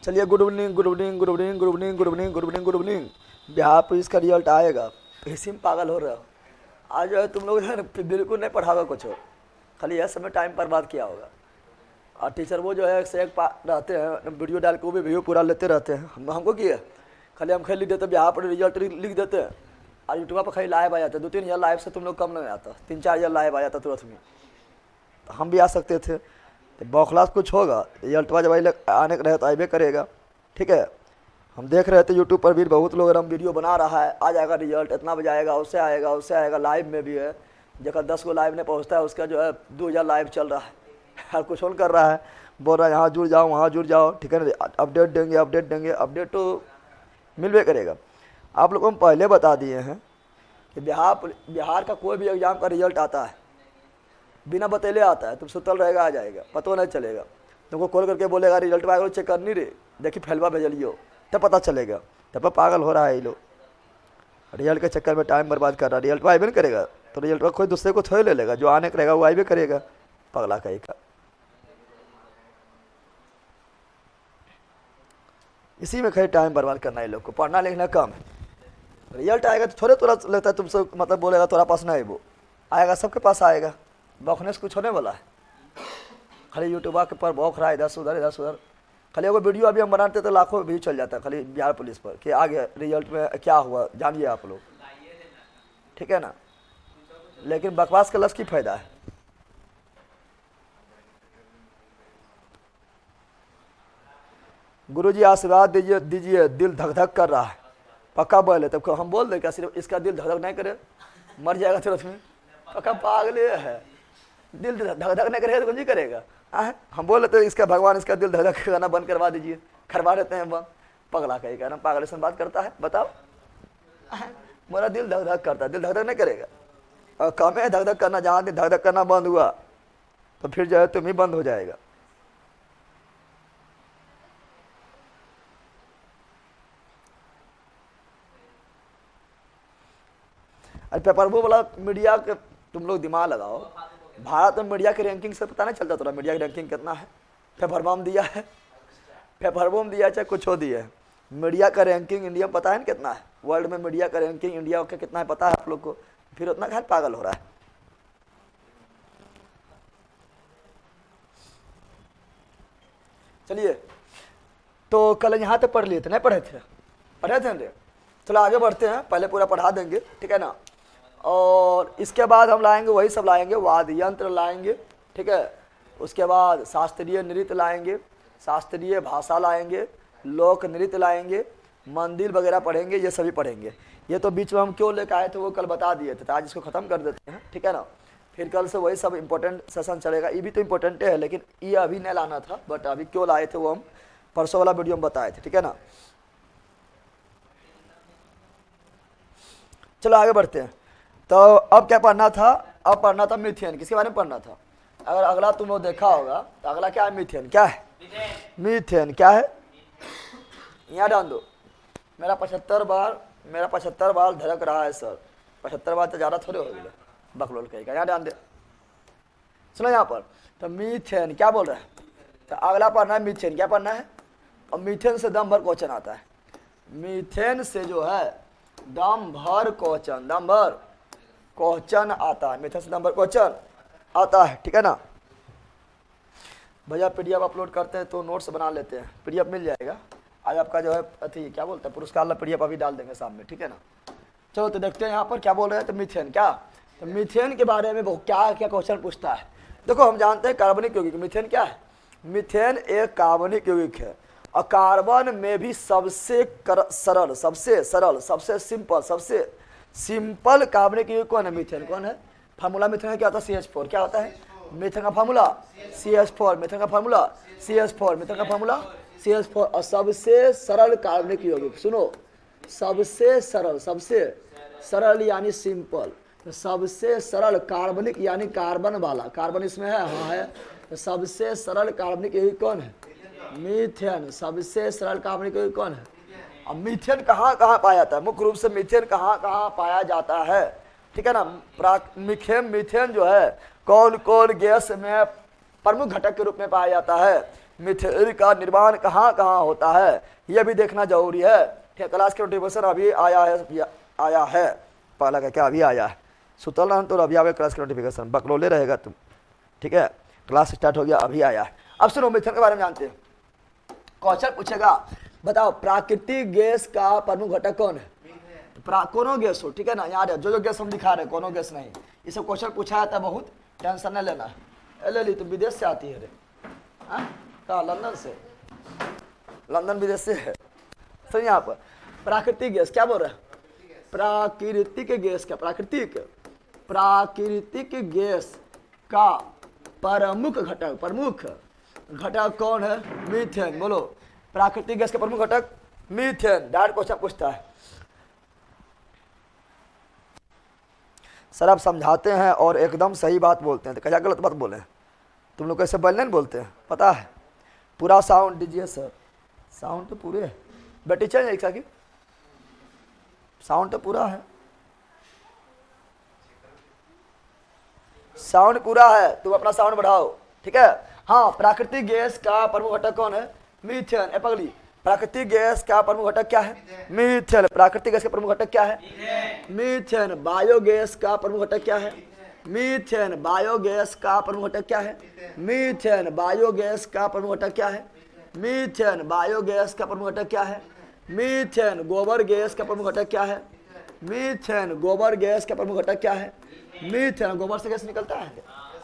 चलिए, good evening, good evening, good evening, good evening, good evening, good evening, good evening. Bihar police का result आएगा, इसी में पागल हो रहे हो। आज जो है तुम लोग जो है ना बिल्कुल नहीं पढ़ा होगा कुछ हो, खाली यह समय टाइम बर्बाद किया होगा। और टीचर वो जो है एक से एक रहते हैं, वीडियो डाल के वो भी व्यू पूरा लेते रहते हैं। हमको की है, खाली हम खाली लिख देते हैं बिहार पर रिजल्ट लिख देते हैं, और यूट्यूब पर खाली लाइव आ जाता है। 2-3 हज़ार लाइव से तुम लोग कम नहीं आता, 3-4 हज़ार लाइव आ जाता तुरंत में। तो हम भी आ सकते थे, तो बौखलास कुछ होगा। रिजल्ट जब आने का रहे तो आइबे करेगा, ठीक है। हम देख रहे थे यूट्यूब पर भी बहुत लोग एकदम वीडियो बना रहा है, आ जाएगा रिजल्ट, इतना बजे आएगा, उससे आएगा, उससे आएगा। लाइव में भी है, जगह 10 को लाइव नहीं पहुंचता है उसका जो है 2000 लाइव चल रहा है। हर कुछ और कर रहा है, बोल रहा है यहाँ जुड़ जाओ, वहाँ जुड़ जाओ, ठीक है ना। अपडेट देंगे, अपडेट देंगे, अपडेट तो मिलवे करेगा। आप लोगों को हम पहले बता दिए हैं कि बिहार का कोई भी एग्ज़ाम का रिजल्ट आता है बिना बतेले आता है। तुम सुतल रहेगा, आ जाएगा, पता नहीं चलेगा। तुमको कॉल करके बोलेगा रिजल्ट आएगा, चेक करनी रे, देखिए फैलवा भेजलियो, तब पता चलेगा। तब पर पागल हो रहा है ये लोग, रिजल्ट के चक्कर में टाइम बर्बाद कर रहा है। रिजल्ट आइबे नहीं करेगा तो रिजल्ट कोई दूसरे को थोड़े ले लेगा, जो आने का रहेगा वो आइबे करेगा। पगला कहीं का, इसी में कहीं टाइम बर्बाद करना है लोग को, पढ़ना लिखना कम है। रिजल्ट आएगा तो थोड़े तुरंत लगता है तुमसे, मतलब बोलेगा तुम्हारा पास नहीं, वो आएगा, सबके पास आएगा। बौखने से कुछ होने वाला है, खाली यूट्यूब के पर बौख रहा है, इधर से उधर, इधर से उधर। खाली एगो वीडियो अभी हम बनाते तो लाखों व्यू चल जाता है खाली बिहार पुलिस पर कि आगे रिजल्ट में क्या हुआ जानिए आप लोग, ठीक है ना। लेकिन बकवास का लस की फायदा है। गुरुजी आशीर्वाद दीजिए, दीजिए, दिल धक धक कर रहा है। पक्का बोले तब हम बोल दें क्या सिर्फ इसका दिल धक धक नहीं करे, मर जाएगा तुरंत में। पक्का पागले है, दिल धक धक नहीं करेगा तो कुछ नहीं करेगा। हम बोल लेते इसका भगवान इसका दिल धक धक करना बंद करवा दीजिए, करवा देते हैं बंद। पगला कहीं का ना, पागल से बात करता है, बताओ। मेरा दिल धक धक करता है, दिल धक धक नहीं करेगा। और कम है धक धक करना, जहाँ दिल धक धक करना बंद हुआ तो फिर जो है तुम ही बंद हो जाएगा। पेपर वो वाला मीडिया के तुम लोग दिमाग लगाओ। भारत में मीडिया की रैंकिंग से पता नहीं चलता थोड़ा मीडिया की रैंकिंग कितना है। पेपर बम दिया है, पेपर बम दिया चाहे कुछ हो दिया है, मीडिया का रैंकिंग इंडिया में पता है ना कितना है। वर्ल्ड में मीडिया का रैंकिंग इंडिया का कितना है पता है आप लोग को, फिर उतना खैर पागल हो रहा है। चलिए, तो कल यहाँ तक पढ़ लिए थे, नहीं पढ़े थे? पढ़े थे ना। चलो आगे बढ़ते हैं, पहले पूरा पढ़ा देंगे, ठीक है ना। और इसके बाद हम लाएंगे वही सब लाएंगे, वाद्य यंत्र लाएंगे, ठीक है। उसके बाद शास्त्रीय नृत्य लाएंगे, शास्त्रीय भाषा लाएंगे, लोक नृत्य लाएंगे, मंदिर वगैरह पढ़ेंगे, ये सभी पढ़ेंगे। ये तो बीच में हम क्यों लेकर आए थे वो कल बता दिए थे, तो आज इसको ख़त्म कर देते हैं, ठीक है ना। फिर कल से वही सब इंपॉर्टेंट सेशन चलेगा। ये भी तो इम्पोर्टेंट है, लेकिन ये अभी नहीं लाना था, बट अभी क्यों लाए थे वो हम परसों वाला वीडियो में बताए थे, ठीक है ना। चलो आगे बढ़ते हैं। तो अब क्या पढ़ना था? अब पढ़ना था मीथेन। किसके बारे में पढ़ना था? अगर अगला तुम लोग देखा होगा तो अगला क्या है? मीथेन। क्या है? मीथेन क्या है? यहाँ डाल दो। मेरा 75 बार धड़क रहा है सर। 75 बार तो ज़्यादा थोड़े हो गए, बकलोल कहेगा। यहाँ डाल दे, सुनो यहाँ पर। तो मीथेन क्या बोल रहा है? तो अगला पढ़ना है मीथेन। क्या पढ़ना है? और मीथेन से दम भर क्वेश्चन आता है। मीथेन से जो है दम भर क्वेश्चन आता है। मीथेन से दम भर क्वेश्चन आता है, ठीक है ना। भैया पीडीएफ अपलोड करते हैं तो नोट्स बना लेते हैं, पीडीएफ मिल जाएगा। आज आपका जो है अथी क्या बोलते हैं पुरस्कार वाला पीडीएफ अभी डाल देंगे सामने, ठीक है ना। चलो तो देखते हैं यहाँ पर क्या बोल रहे हैं। तो मीथेन क्या? तो मीथेन के बारे में वो क्या क्या क्वेश्चन पूछता है। देखो हम जानते हैं कार्बनिक यौगिक। मीथेन क्या है? मीथेन एक कार्बनिक यौगिक है, और कार्बन में भी सबसे सरल, सबसे सिंपल कार्बनिक यौगिक कौन है? मीथेन। कौन है? फार्मूला मीथेन का क्या होता है? CH4। क्या होता है? मीथेन का फार्मूला CH4। मीथेन का फार्मूला CH4। मीथेन का फार्मूला CH4। और सबसे सरल कार्बनिक यौगिक, सुनो, सबसे सरल यानी सिंपल, तो सबसे सरल कार्बनिक यानी कार्बन वाला, कार्बन इसमें है, हाँ है। तो सबसे सरल कार्बनिक यौगिक कौन है? मीथेन। सबसे सरल कार्बनिक यौगिक कौन है? अब मीथेन कहाँ कहाँ पाया जाता है? मुख्य रूप से मीथेन कहाँ कहाँ पाया जाता है, ठीक है ना। मीथेन जो है कौन कौन गैस में प्रमुख घटक के रूप में पाया जाता है? मिथिल का निर्माण कहाँ कहाँ होता है यह भी देखना जरूरी है। ठीक है, क्लास के नोटिफिकेशन अभी आया है पहला का क्या अभी आया है, सुतल रहन तो अभी आवे क्लास के नोटिफिकेशन, बकलोले रहेगा तुम। ठीक है, क्लास स्टार्ट हो गया अभी आया है। अब सुनो मिथेन के बारे में जानते हैं। क्वेश्चन पूछेगा बताओ प्राकृतिक गैस का प्रमुख घटक कौन है? कोनो गैस हो, ठीक है ना, याद है जो गैस हम दिखा रहे हैं कोनो गैस नहीं। ये सब क्वेश्चन पूछा जाता है, बहुत टेंशन नहीं लेना है। ले ली तो विदेश से आती है रे, कहा लंदन से, लंदन विदेश से है। सर यहाँ पर प्राकृतिक गैस क्या बोल रहे हैं? प्राकृतिक गैस का प्राकृतिक गैस का प्रमुख घटक कौन है? मीथेन। बोलो प्राकृतिक गैस का प्रमुख घटक मीथेन। डायरेक्ट क्वेश्चन पूछता है। सर आप समझाते हैं और एकदम सही बात बोलते हैं, तो क्या गलत बात बोले? तुम लोग कैसे बैलेंस बोलते हैं पता है? पूरा साउंड दीजिए सर, साउंड तो पूरे है। बेटी चाहिए एक की साउंड तो पूरा है, साउंड पूरा है, तुम अपना साउंड बढ़ाओ। ठीक है, हाँ प्राकृतिक गैस का प्रमुख घटक कौन है? मीथेन। ए पगली, प्राकृतिक गैस का प्रमुख घटक क्या है? मीथेन। प्राकृतिक गैस का प्रमुख घटक क्या है? मीथेन। बायोगैस का प्रमुख घटक क्या है? मीथेन। बायोगैस का प्रमुख घटक क्या है? मीथेन। बायोगैस का प्रमुख घटक क्या है? मीथेन। बायोगैस का प्रमुख घटक क्या है? मीथेन। गोबर गैस का प्रमुख घटक क्या है? मीथेन। गोबर गैस का प्रमुख घटक क्या है? मीथेन। गोबर से गैस निकलता है।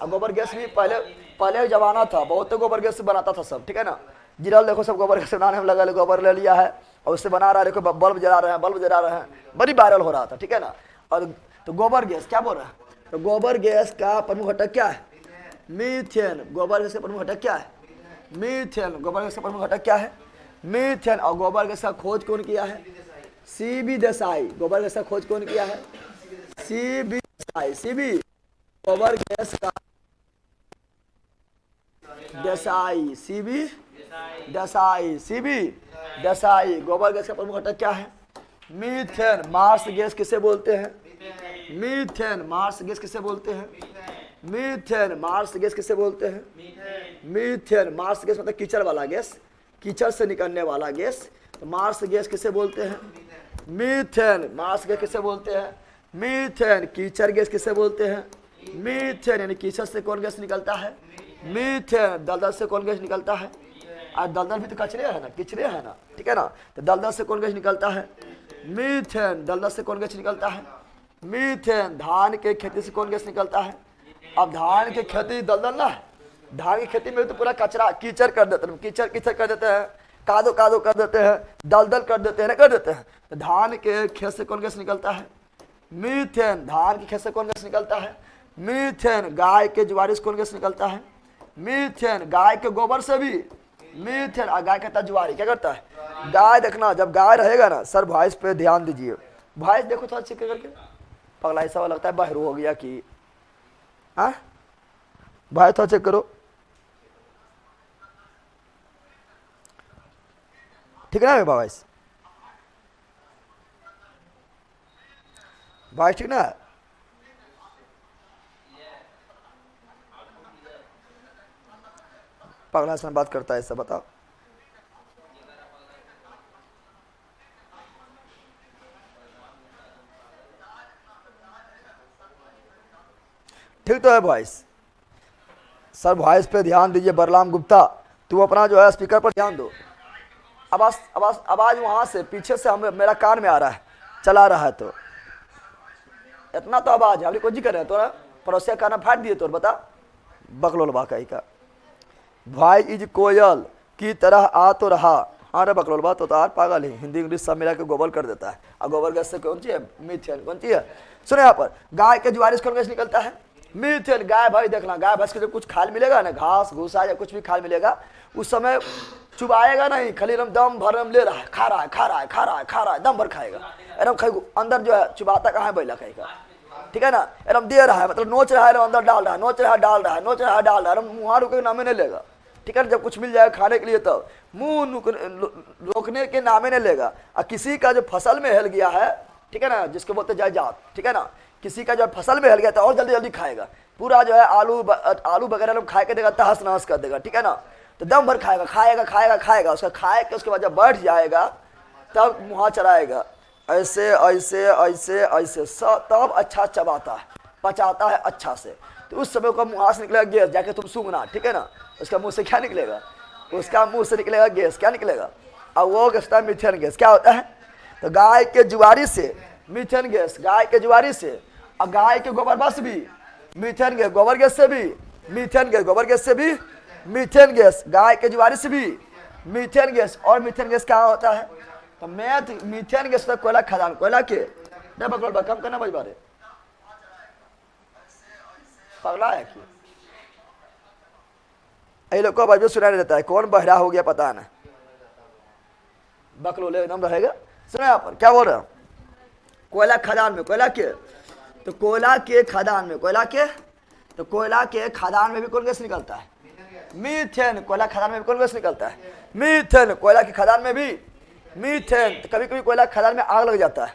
अब गोबर गैस भी पहले जमाना था, बहुत तो गोबर गैस से बनाता था सब। ठीक है ना, जिरल देखो सब गोबर गैस बनाने में लगा, गोबर ले लिया है और उससे बना रहा है। देखो बल्ब जला रहे हैं, बड़ी वायरल हो रहा था। ठीक है ना, और तो गोबर गैस क्या बोल रहा है? तो गोबर गैस का प्रमुख घटक क्या है? मीथेन। गोबर गैस का प्रमुख घटक क्या है? मीथेन। गोबर गैस का प्रमुख घटक क्या है? मीथेन। और गोबर गैस का खोज कौन किया है? सीबी देसाई। गोबर गैस का खोज कौन किया है? सीबी देसाई। सीबी गोबर गैस का देसाई, सीबी देसाई, सीबी देसाई। गोबर गैस का प्रमुख घटक क्या है? मीथेन। मार्स गैस किसे बोलते हैं? मीथेन। मार्स गैस किसे बोलते हैं? मीथेन। मार्स गैस किसे बोलते हैं? मीथेन। मार्स गैस मतलब कीचड़ वाला गैस, कीचड़ से निकलने वाला गैस। तो मार्स गैस किसे बोलते हैं? मीथेन। मार्स गैस किसे बोलते हैं? मीथेन। कीचड़ गैस किसे बोलते हैं? मीथेन। यानी कीचड़ से कौन गैस निकलता है? मीथेन। दलदल से कौन गैस निकलता है? और दलदल भी तो कचरे है ना, कीचड़े है ना। ठीक है ना, तो दलदल से कौन गैस निकलता है? मीथेन। दलदल से कौन गैस निकलता है? मीथेन। धान के खेती से कौन गैस निकलता है? अब धान की खेती दलदल ना है, धान की खेती में तो पूरा कचरा कीचड़ कर देते हैं, कीचड़ कर देते हैं, कादो कर देते हैं, दलदल कर देते हैं ना, कर देते हैं। तो धान के खेत से कौन गैस निकलता है? मीथेन। धान की खेत से कौन गैस निकलता है? मीथेन। गाय के ज्वारी से कौन गैस निकलता है? मीथेन। गाय के गोबर से भी मीथेन। और गाय कहता है ज्वारी क्या करता है? गाय देखना, जब गाय रहेगा ना, सर वॉइस पे ध्यान दीजिए, वॉइस देखो थोड़ा चेक करके। पगला ऐसा लगता है बहरू हो गया कि हाँ, वॉइस थोड़ा चेक करो। ठीक है ना वॉइस? वॉइस ठीक ना? पगला से बात करता है ऐसा, बताओ। ठीक तो है वॉइस? सर वॉइस पे ध्यान दीजिए। बरलाम गुप्ता, तू अपना जो है स्पीकर पर ध्यान दो। आवाज वहां से पीछे से हम मेरा कान में आ रहा है, चला रहा है, तो इतना तो आवाज है। अभी कोई जी कर रहे हैं तो पड़ोसिया खाना फाट दिए तो बता बकलोल बाकाई का। भाई इज कोयल की तरह आ तो रहा। हाँ रे बकलोल बात तो यार पागल है, हिंदी इंग्लिश सब मिला के गोबर कर देता है। और गोबर गैस से कौन सी है? मीथेन। कौन सी है? सुनो यहाँ पर, गाय के ज्वारी से कौन गैस निकलता है? मीथेन। गाय भाई देखना, गाय भैंस के जब कुछ खाल मिलेगा ना, घास भूसा या कुछ भी खाल मिलेगा, उस समय चुबाएगा नहीं, खाली एकदम दम भर ले रहा है, खा रहा है, दम भर खाएगा एकदम, खाएगा अंदर जो है चुबाता कहाँ है बैला खाएगा। ठीक है ना, एकदम दे रहा है, मतलब नोच रहा है, अंदर डाल रहा है, नोच रहा है डाल रहा है, मुँह रुके नामे नहीं लेगा। ठीक है ना, जब कुछ मिल जाएगा खाने के लिए तो मुंह रोकने के नामे नहीं लेगा। और किसी का जो फसल में हिल गया है, ठीक है ना, जिसको बोलते जायजात, ठीक है ना, किसी का जो फसल में हिल गया था और जल्दी जल्दी खाएगा, पूरा जो है आलू वगैरह लोग खा के देगा, तहस नहस कर देगा। ठीक है ना, तो दम भर खाएगा खाएगा खाएगा खाएगा, उसका खाए के उसके बाद जब बैठ जाएगा तब मुँह चलाएगा, ऐसे ऐसे ऐसे ऐसे सब, तब अच्छा चबाता है, पचाता है अच्छा से। तो उस समय का मुँह से निकलेगा गैस, जाके तुम सूंघना, ठीक है ना। उसका मुंह से क्या निकलेगा, उसका मुंह से निकलेगा गैस, क्या निकलेगा, और वो गैस होता है मीथेन गैस। क्या होता है, तो गाय के जुआरी से मीथेन गैस, गाय के जुआरी से, और गाय के गोबर बस भी मीथेन गैस, गोबर गैस से भी मीथेन गैस, गोबर गैस से भी मीथेन गैस, गाय के जुआरी से भी मीथेन गैस। और मीथेन गैस कहाँ होता है, तो मीथेन गैस होता है कोयला खदान, कोयला के कम करना भाई बारे पगला है कि ये लोग को भाई सुनाई देता है, कौन बहरा हो गया पता ना, बकलोले एकदम रहेगा। सुना यहाँ पर क्या बोल रहा हूँ, कोयला खदान में, कोयला के, तो कोयला के खदान में, कोयला के, तो कोयला के खदान में भी कौन गैस निकलता है, मीथेन। कोयला खदान में भी कौन गैस निकलता है, मीथेन। कोयला के खदान में भी मीथेन। तो कभी कभी कोयला खदान में आग लग जाता है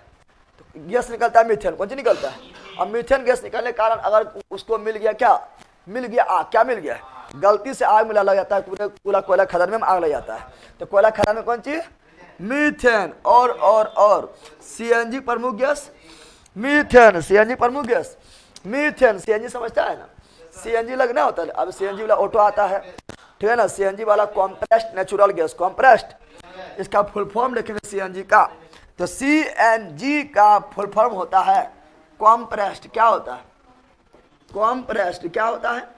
तो गैस निकलता है मीथेन, कौन सी निकलता है। और मीथेन गैस निकलने के कारण अगर उसको मिल गया क्या, मिल गया आग, क्या मिल गया, गलती से आग मिला लग जाता है, पूरा कोयला खदान में आग लग जाता है। तो कोयला खदान में कौन चीज, मीथेन। और सीएनजी प्रमुख गैस मीथेन, सीएनजी प्रमुख गैस मीथेन। सीएनजी समझता है ना, सीएनजी लगना होता है, अब सीएनजी वाला ऑटो आता है, ठीक है ना, सीएनजी वाला कॉम्प्रेस्ड नेचुरल गैस, कॉम्प्रेस्ड, इसका फुल फॉर्म देखेंगे सीएनजी का, तो सीएनजी का फुल फॉर्म होता है कॉम्प्रेस्ड। क्या होता है, कॉम्प्रेस्ड, क्या होता है,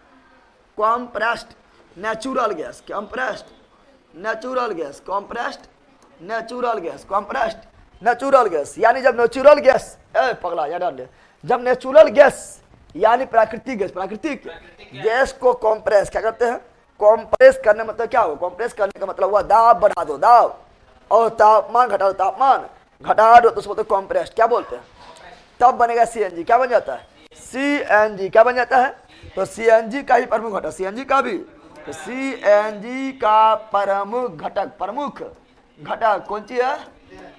compressed natural gas, compressed natural gas, compressed natural gas, compressed natural gas. यानी जब नेचुरल गैस, पगला याद डाल, जब नेचुरल गैस यानी प्राकृतिक गैस, प्राकृतिक गैस को कॉम्प्रेस क्या करते हैं, कॉम्प्रेस करने मतलब क्या हो, कॉम्प्रेस करने का मतलब हुआ दाब बढ़ा दो, दाब, और तापमान घटा दो, तापमान घटा दो, तो उसको बोलते हैं कॉम्प्रेस। क्या बोलते हैं, तब बनेगा सीएनजी। क्या बन जाता है, सीएनजी। क्या बन जाता है, तो सीएनजी का ही प्रमुख घटक, सीएनजी का भी, तो सीएनजी का प्रमुख घटक, प्रमुख घटक कौन सी है,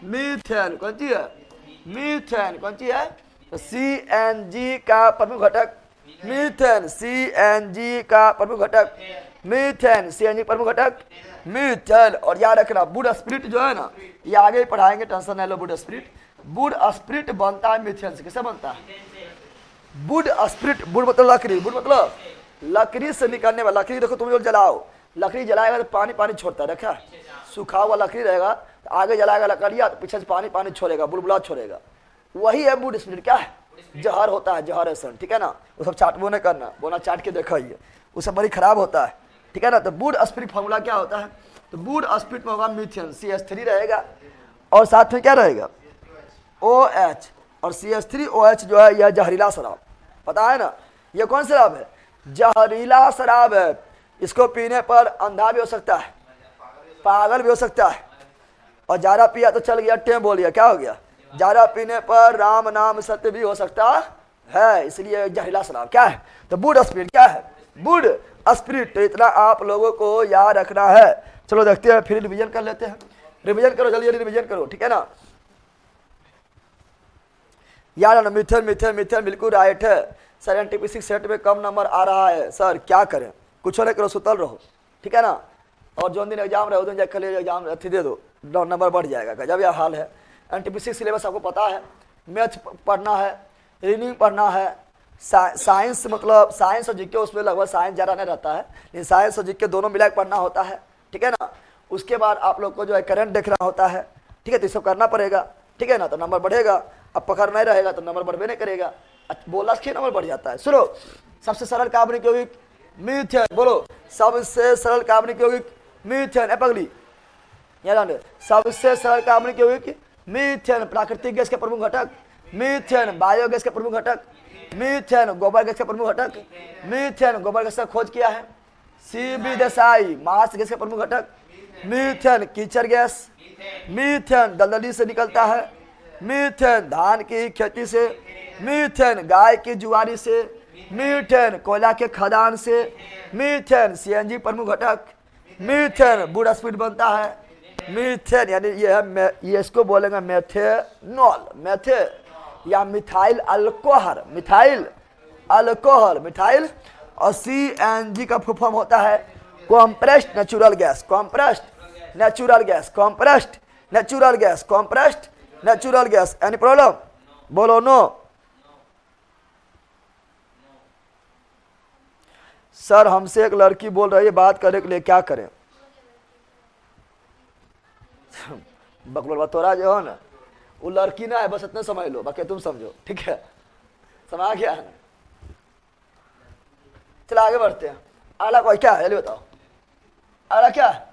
मीथेन। कौन सी है, मीथेन। कौन सी है, तो सीएनजी का प्रमुख घटक मीथेन, सीएनजी का प्रमुख घटक मीथेन, सीएनजी प्रमुख घटक मीथेन। और याद रखना वुड स्पिरिट जो है ना, ये आगे ही पढ़ाएंगे, टेंशन नहीं लो। वुड स्पिरिट, वुड स्पिरिट बनता है मीथेन से। कैसे बनता है, वुड स्पिरिट, वुड मतलब लकड़ी, वुड मतलब लकड़ी से निकलने वाला, लकड़ी देखो तुम लोग जलाओ, लकड़ी जलाएगा तो पानी पानी छोड़ता है, देखा, सूखा हुआ लकड़ी रहेगा तो आगे जलाएगा लकड़िया तो पीछे से पानी पानी छोड़ेगा, बुलबुला छोड़ेगा, वही है वुड स्पिरिट। क्या है, जहर होता है, जहर ऐसा, ठीक है ना, वो सब चाटबो नहीं करना, बोना चाट के देखा ही वो सब बड़ी खराब होता है, ठीक है ना। तो वुड स्पिरिट फॉर्मूला क्या होता है, तो वुड स्पिरिट में होगा मीथेन, CH3 रहेगा, और साथ में क्या रहेगा, OH, और CH3OH जो है यह जहरीला शराब, पता है ना, ये कौन शराब है, जहरीला शराब है। इसको पीने पर अंधा भी हो सकता है, पागल भी हो सकता है, और ज्यादा पिया तो चल गया टेम बोल गया, क्या हो गया, ज्यादा पीने पर राम नाम सत्य भी हो सकता है, इसलिए जहरीला शराब क्या है, तो वुड स्पिरिट। क्या है, वुड स्पिरिट। तो इतना आप लोगों को याद रखना है। चलो देखते हैं, फिर रिवीजन कर लेते हैं, रिवीजन करो जल्दी जल्दी, रिवीजन करो, ठीक है ना। याद है ना, मीथेन मीथेन मीथेन बिल्कुल राइट है सर। एनटीपीसी सेट में कम नंबर आ रहा है सर, क्या करें, कुछ नहीं करो, सुतल रहो, ठीक है ना। और जो दिन एग्जाम रहे उस दिन जाकर एग्जाम अथी दे दो, नंबर बढ़ जाएगा, गजब यह हाल है। एनटीपीसी सिलेबस आपको पता है, मैथ पढ़ना है, रीडिंग पढ़ना है, साइंस मतलब साइंस और जीके, उसमें लगभग साइंस ज़्यादा नहीं रहता है, लेकिन साइंस और जीके दोनों मिला के पढ़ना होता है, ठीक है ना। उसके बाद आप लोग को जो है करंट देखना होता है, ठीक है, तो ये सब करना पड़ेगा, ठीक है ना, तो नंबर बढ़ेगा। अब पकड़ नहीं रहेगा तो नंबर बढ़बे नहीं करेगा, बोला से नंबर बढ़ जाता है। सुनो, सबसे सरल कार्बनिक यौगिक मीथेन, बोलो, सबसे सरल कार्बनिक यौगिक मीथेन, पगली याद, सबसे सरल कार्बनिक यौगिक मीथेन। प्राकृतिक गैस के प्रमुख घटक मीथेन, बायोगैस के प्रमुख घटक मीथेन, गोबर गैस के प्रमुख घटक मीथेन। गोबर गैस का खोज किया है CB देसाई। मार्स गैस के प्रमुख घटक मीथेन। कीचड़ गैस मीथेन, दलदली से निकलता है मीथेन। धान की खेती से मीथेन, गाय की जुआरी से मीथेन, कोयला के खदान से मीथेन। CNG प्रमुख घटक मीथेन। वुड स्पिरिट बनता है मीथेन, यानी ये है, ये इसको बोलेंगे मेथेनॉल, मेथे या methyl alcohol, methyl alcohol, methyl. और CNG का फुल फॉर्म होता है compressed natural gas, compressed natural gas, compressed natural gas, compressed natural gas. Any problem? बोलो नो। सर हमसे एक लड़की बोल रही है बात करने के लिए, क्या करें? बकलोल तोरा जो है ना वो लड़की ना है, बस इतना समझ लो, बाकी तुम समझो, ठीक है? समझ गया है ना? चलो आगे बढ़ते हैं। अगला कोई क्या है ये बताओ, अगला क्या है?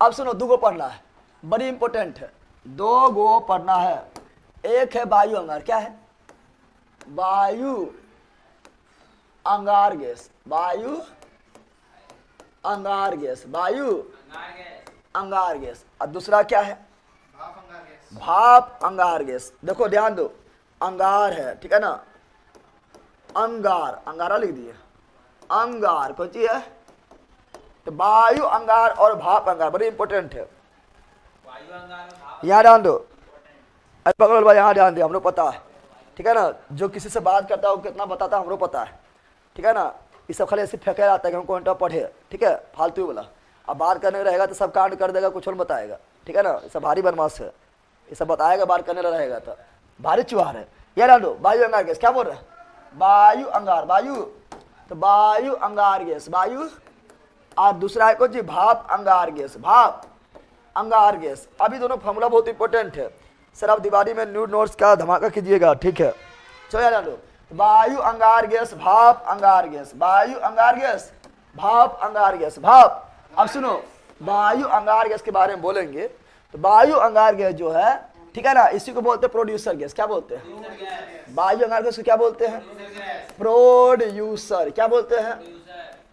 अब सुनो, दो गो पढ़ना है, बड़ी इंपॉर्टेंट है, दो गो पढ़ना है। एक है वायु अंगार, क्या है? वायु अंगार गैस, वायु अंगार गैस, वायु अंगार गैस। और दूसरा क्या है? भाप अंगार गैस। देखो ध्यान दो, अंगार है, ठीक है ना? अंगार, अंगारा लिख दिए, अंगार कौन चीज है? तो वायु अंगार और भाप अंगार बड़ी इंपॉर्टेंट है। यहाँ ध्यान दो, अरे पकड़ भाई, यहाँ ध्यान दे, हमको पता है, ठीक है ना? जो किसी से बात करता है वो कितना बताता है हमको पता है, ठीक है ना? ये सब खाली ऐसे फेंके आता है कि हमको घंटा पढ़े, ठीक है? फालतू बोला। अब बात करने रहेगा तो सब कांड कर देगा, कुछ और बताएगा, ठीक है ना? ये सब भारी बदमाश है, ये सब बताएगा, बात करने रहेगा तो भारी चुहार है। ये ध्यान दो, वायु अंगार गैस, क्या बोल रहे हैं? वायु अंगार, वायु, तो वायु अंगार गैस, वायु। और दूसरा है कौन जी? भाप अंगार गैस, भाप अंगार गैस। अभी दोनों फॉर्मूला बहुत इंपॉर्टेंट है सर, आप दिवाली में न्यू नोट्स का धमाका कीजिएगा, ठीक है? चलो यार लो, वायु अंगार गैस, भाप अंगार गैस, वायु अंगार गैस, भाप अंगार गैस, भाप। अब सुनो, वायु अंगार गैस के बारे में बोलेंगे तो वायु अंगार गैस जो है, ठीक है ना, इसी को बोलते हैं प्रोड्यूसर गैस। क्या बोलते हैं? वायु अंगार गैस को क्या बोलते हैं? प्रोड्यूसर। क्या बोलते हैं?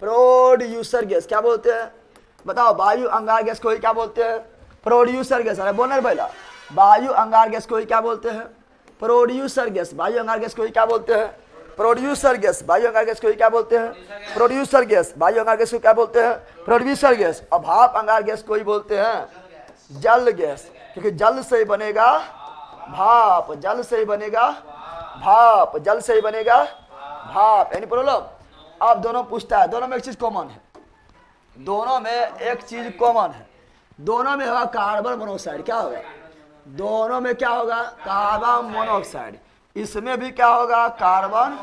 Producer gas. क्या बोलते हैं? बताओ, वायु अंगार गैस को ही क्या बोलते हैं? Producer gas. अरे बोलना पहला, वायु अंगार गैस को ही क्या बोलते हैं? Producer gas. वायु अंगार गैस को ही क्या बोलते हैं? Producer gas. वायु अंगार गैस को ही क्या बोलते हैं? Producer gas. वायु अंगार गैस को क्या बोलते हैं? Producer gas. और भाप अंगार गैस को ही बोलते हैं जल गैस, क्योंकि जल से ही बनेगा भाप, जल से ही बनेगा भाप, जल से ही बनेगा भाप। Any problem? अब दोनों पूछता है, दोनों में एक चीज कॉमन है, दोनों में एक चीज कॉमन है, दोनों में होगा कार्बन मोनोऑक्साइड। क्या होगा? दोनों में क्या होगा? Carbon monoxide. इसमें भी क्या होगा? Carbon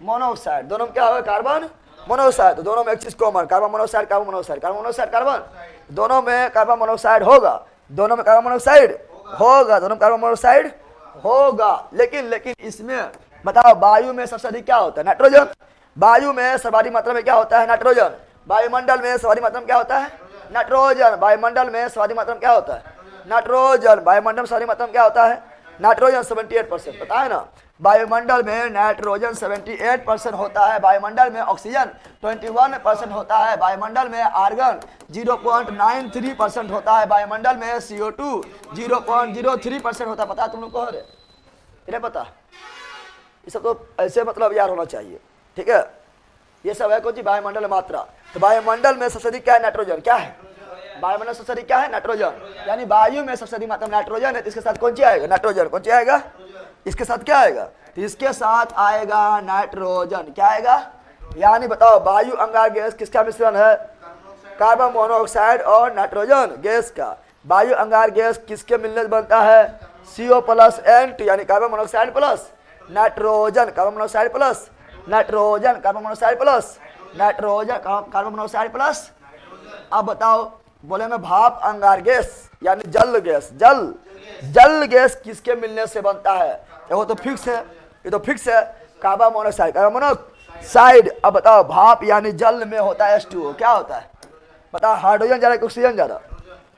monoxide. दोनों में क्या होगा? Carbon monoxide. तो दोनों में एक चीज common, carbon monoxide, carbon monoxide, carbon monoxide, carbon. दोनों में कार्बन मोनोऑक्साइड होगा, दोनों में कार्बन मोनोऑक्साइड होगा, दोनों में कार्बन मोनोऑक्साइड होगा। लेकिन इसमें बताओ, वायु में सबसे अधिक क्या होता है? नाइट्रोजन। वायु में सर्वाधिक मात्रा में क्या होता है? नाइट्रोजन। वायुमंडल में सर्वाधिक मात्रा में क्या होता है? नाइट्रोजन। वायुमंडल में सर्वाधिक मात्रा में क्या होता है? नाइट्रोजन। वायुमंडल में सर्वाधिक मात्रा में क्या होता है? नाइट्रोजन 78%। पता है ना? वायुमंडल में नाइट्रोजन 78% होता है, वायुमंडल में ऑक्सीजन 21% होता है, वायुमंडल में आर्गन 0.93% होता है, वायुमंडल में CO2 0.03% होता है। पता है तुम लोग को? इन्हें पता? ये सब तो ऐसे मतलब यार होना चाहिए, ठीक है? ये सब है कुछ वायुमंडल में मात्रा। तो वायुमंडल में सबसे अधिक क्या है? नाइट्रोजन। क्या है? वायुमंडल सबसे अधिक क्या है? नाइट्रोजन। यानी वायु में सबसे अधिक मात्रा में नाइट्रोजन है, तो इसके साथ कौन सी आएगा? नाइट्रोजन। कौन सी आएगा? इसके साथ क्या आएगा? तो इसके साथ आएगा नाइट्रोजन। क्या आएगा? यानी बताओ, वायु अंगार गैस किसका मिश्रण है? कार्बन मोनोऑक्साइड और नाइट्रोजन गैस का। वायु अंगार गैस किसके मिलने से बनता है? CO प्लस N2, यानी carbon monoxide plus nitrogen, carbon monoxide plus nitrogen, carbon monoxide plus nitrogen, carbon monoxide plus. अब बताओ, बोलेंगे भाप अंगार गैस यानी जल गैस। जल गैस किसके मिलने से बनता है? वो तो फिक्स है, ये तो फिक्स है, कार्बन मोनोऑक्साइड, कार्बन मोनोऑक्साइड। अब बताओ, भाप यानी जल में होता है H2O। क्या होता है? बताओ, हाइड्रोजन ज्यादा कि ऑक्सीजन ज्यादा?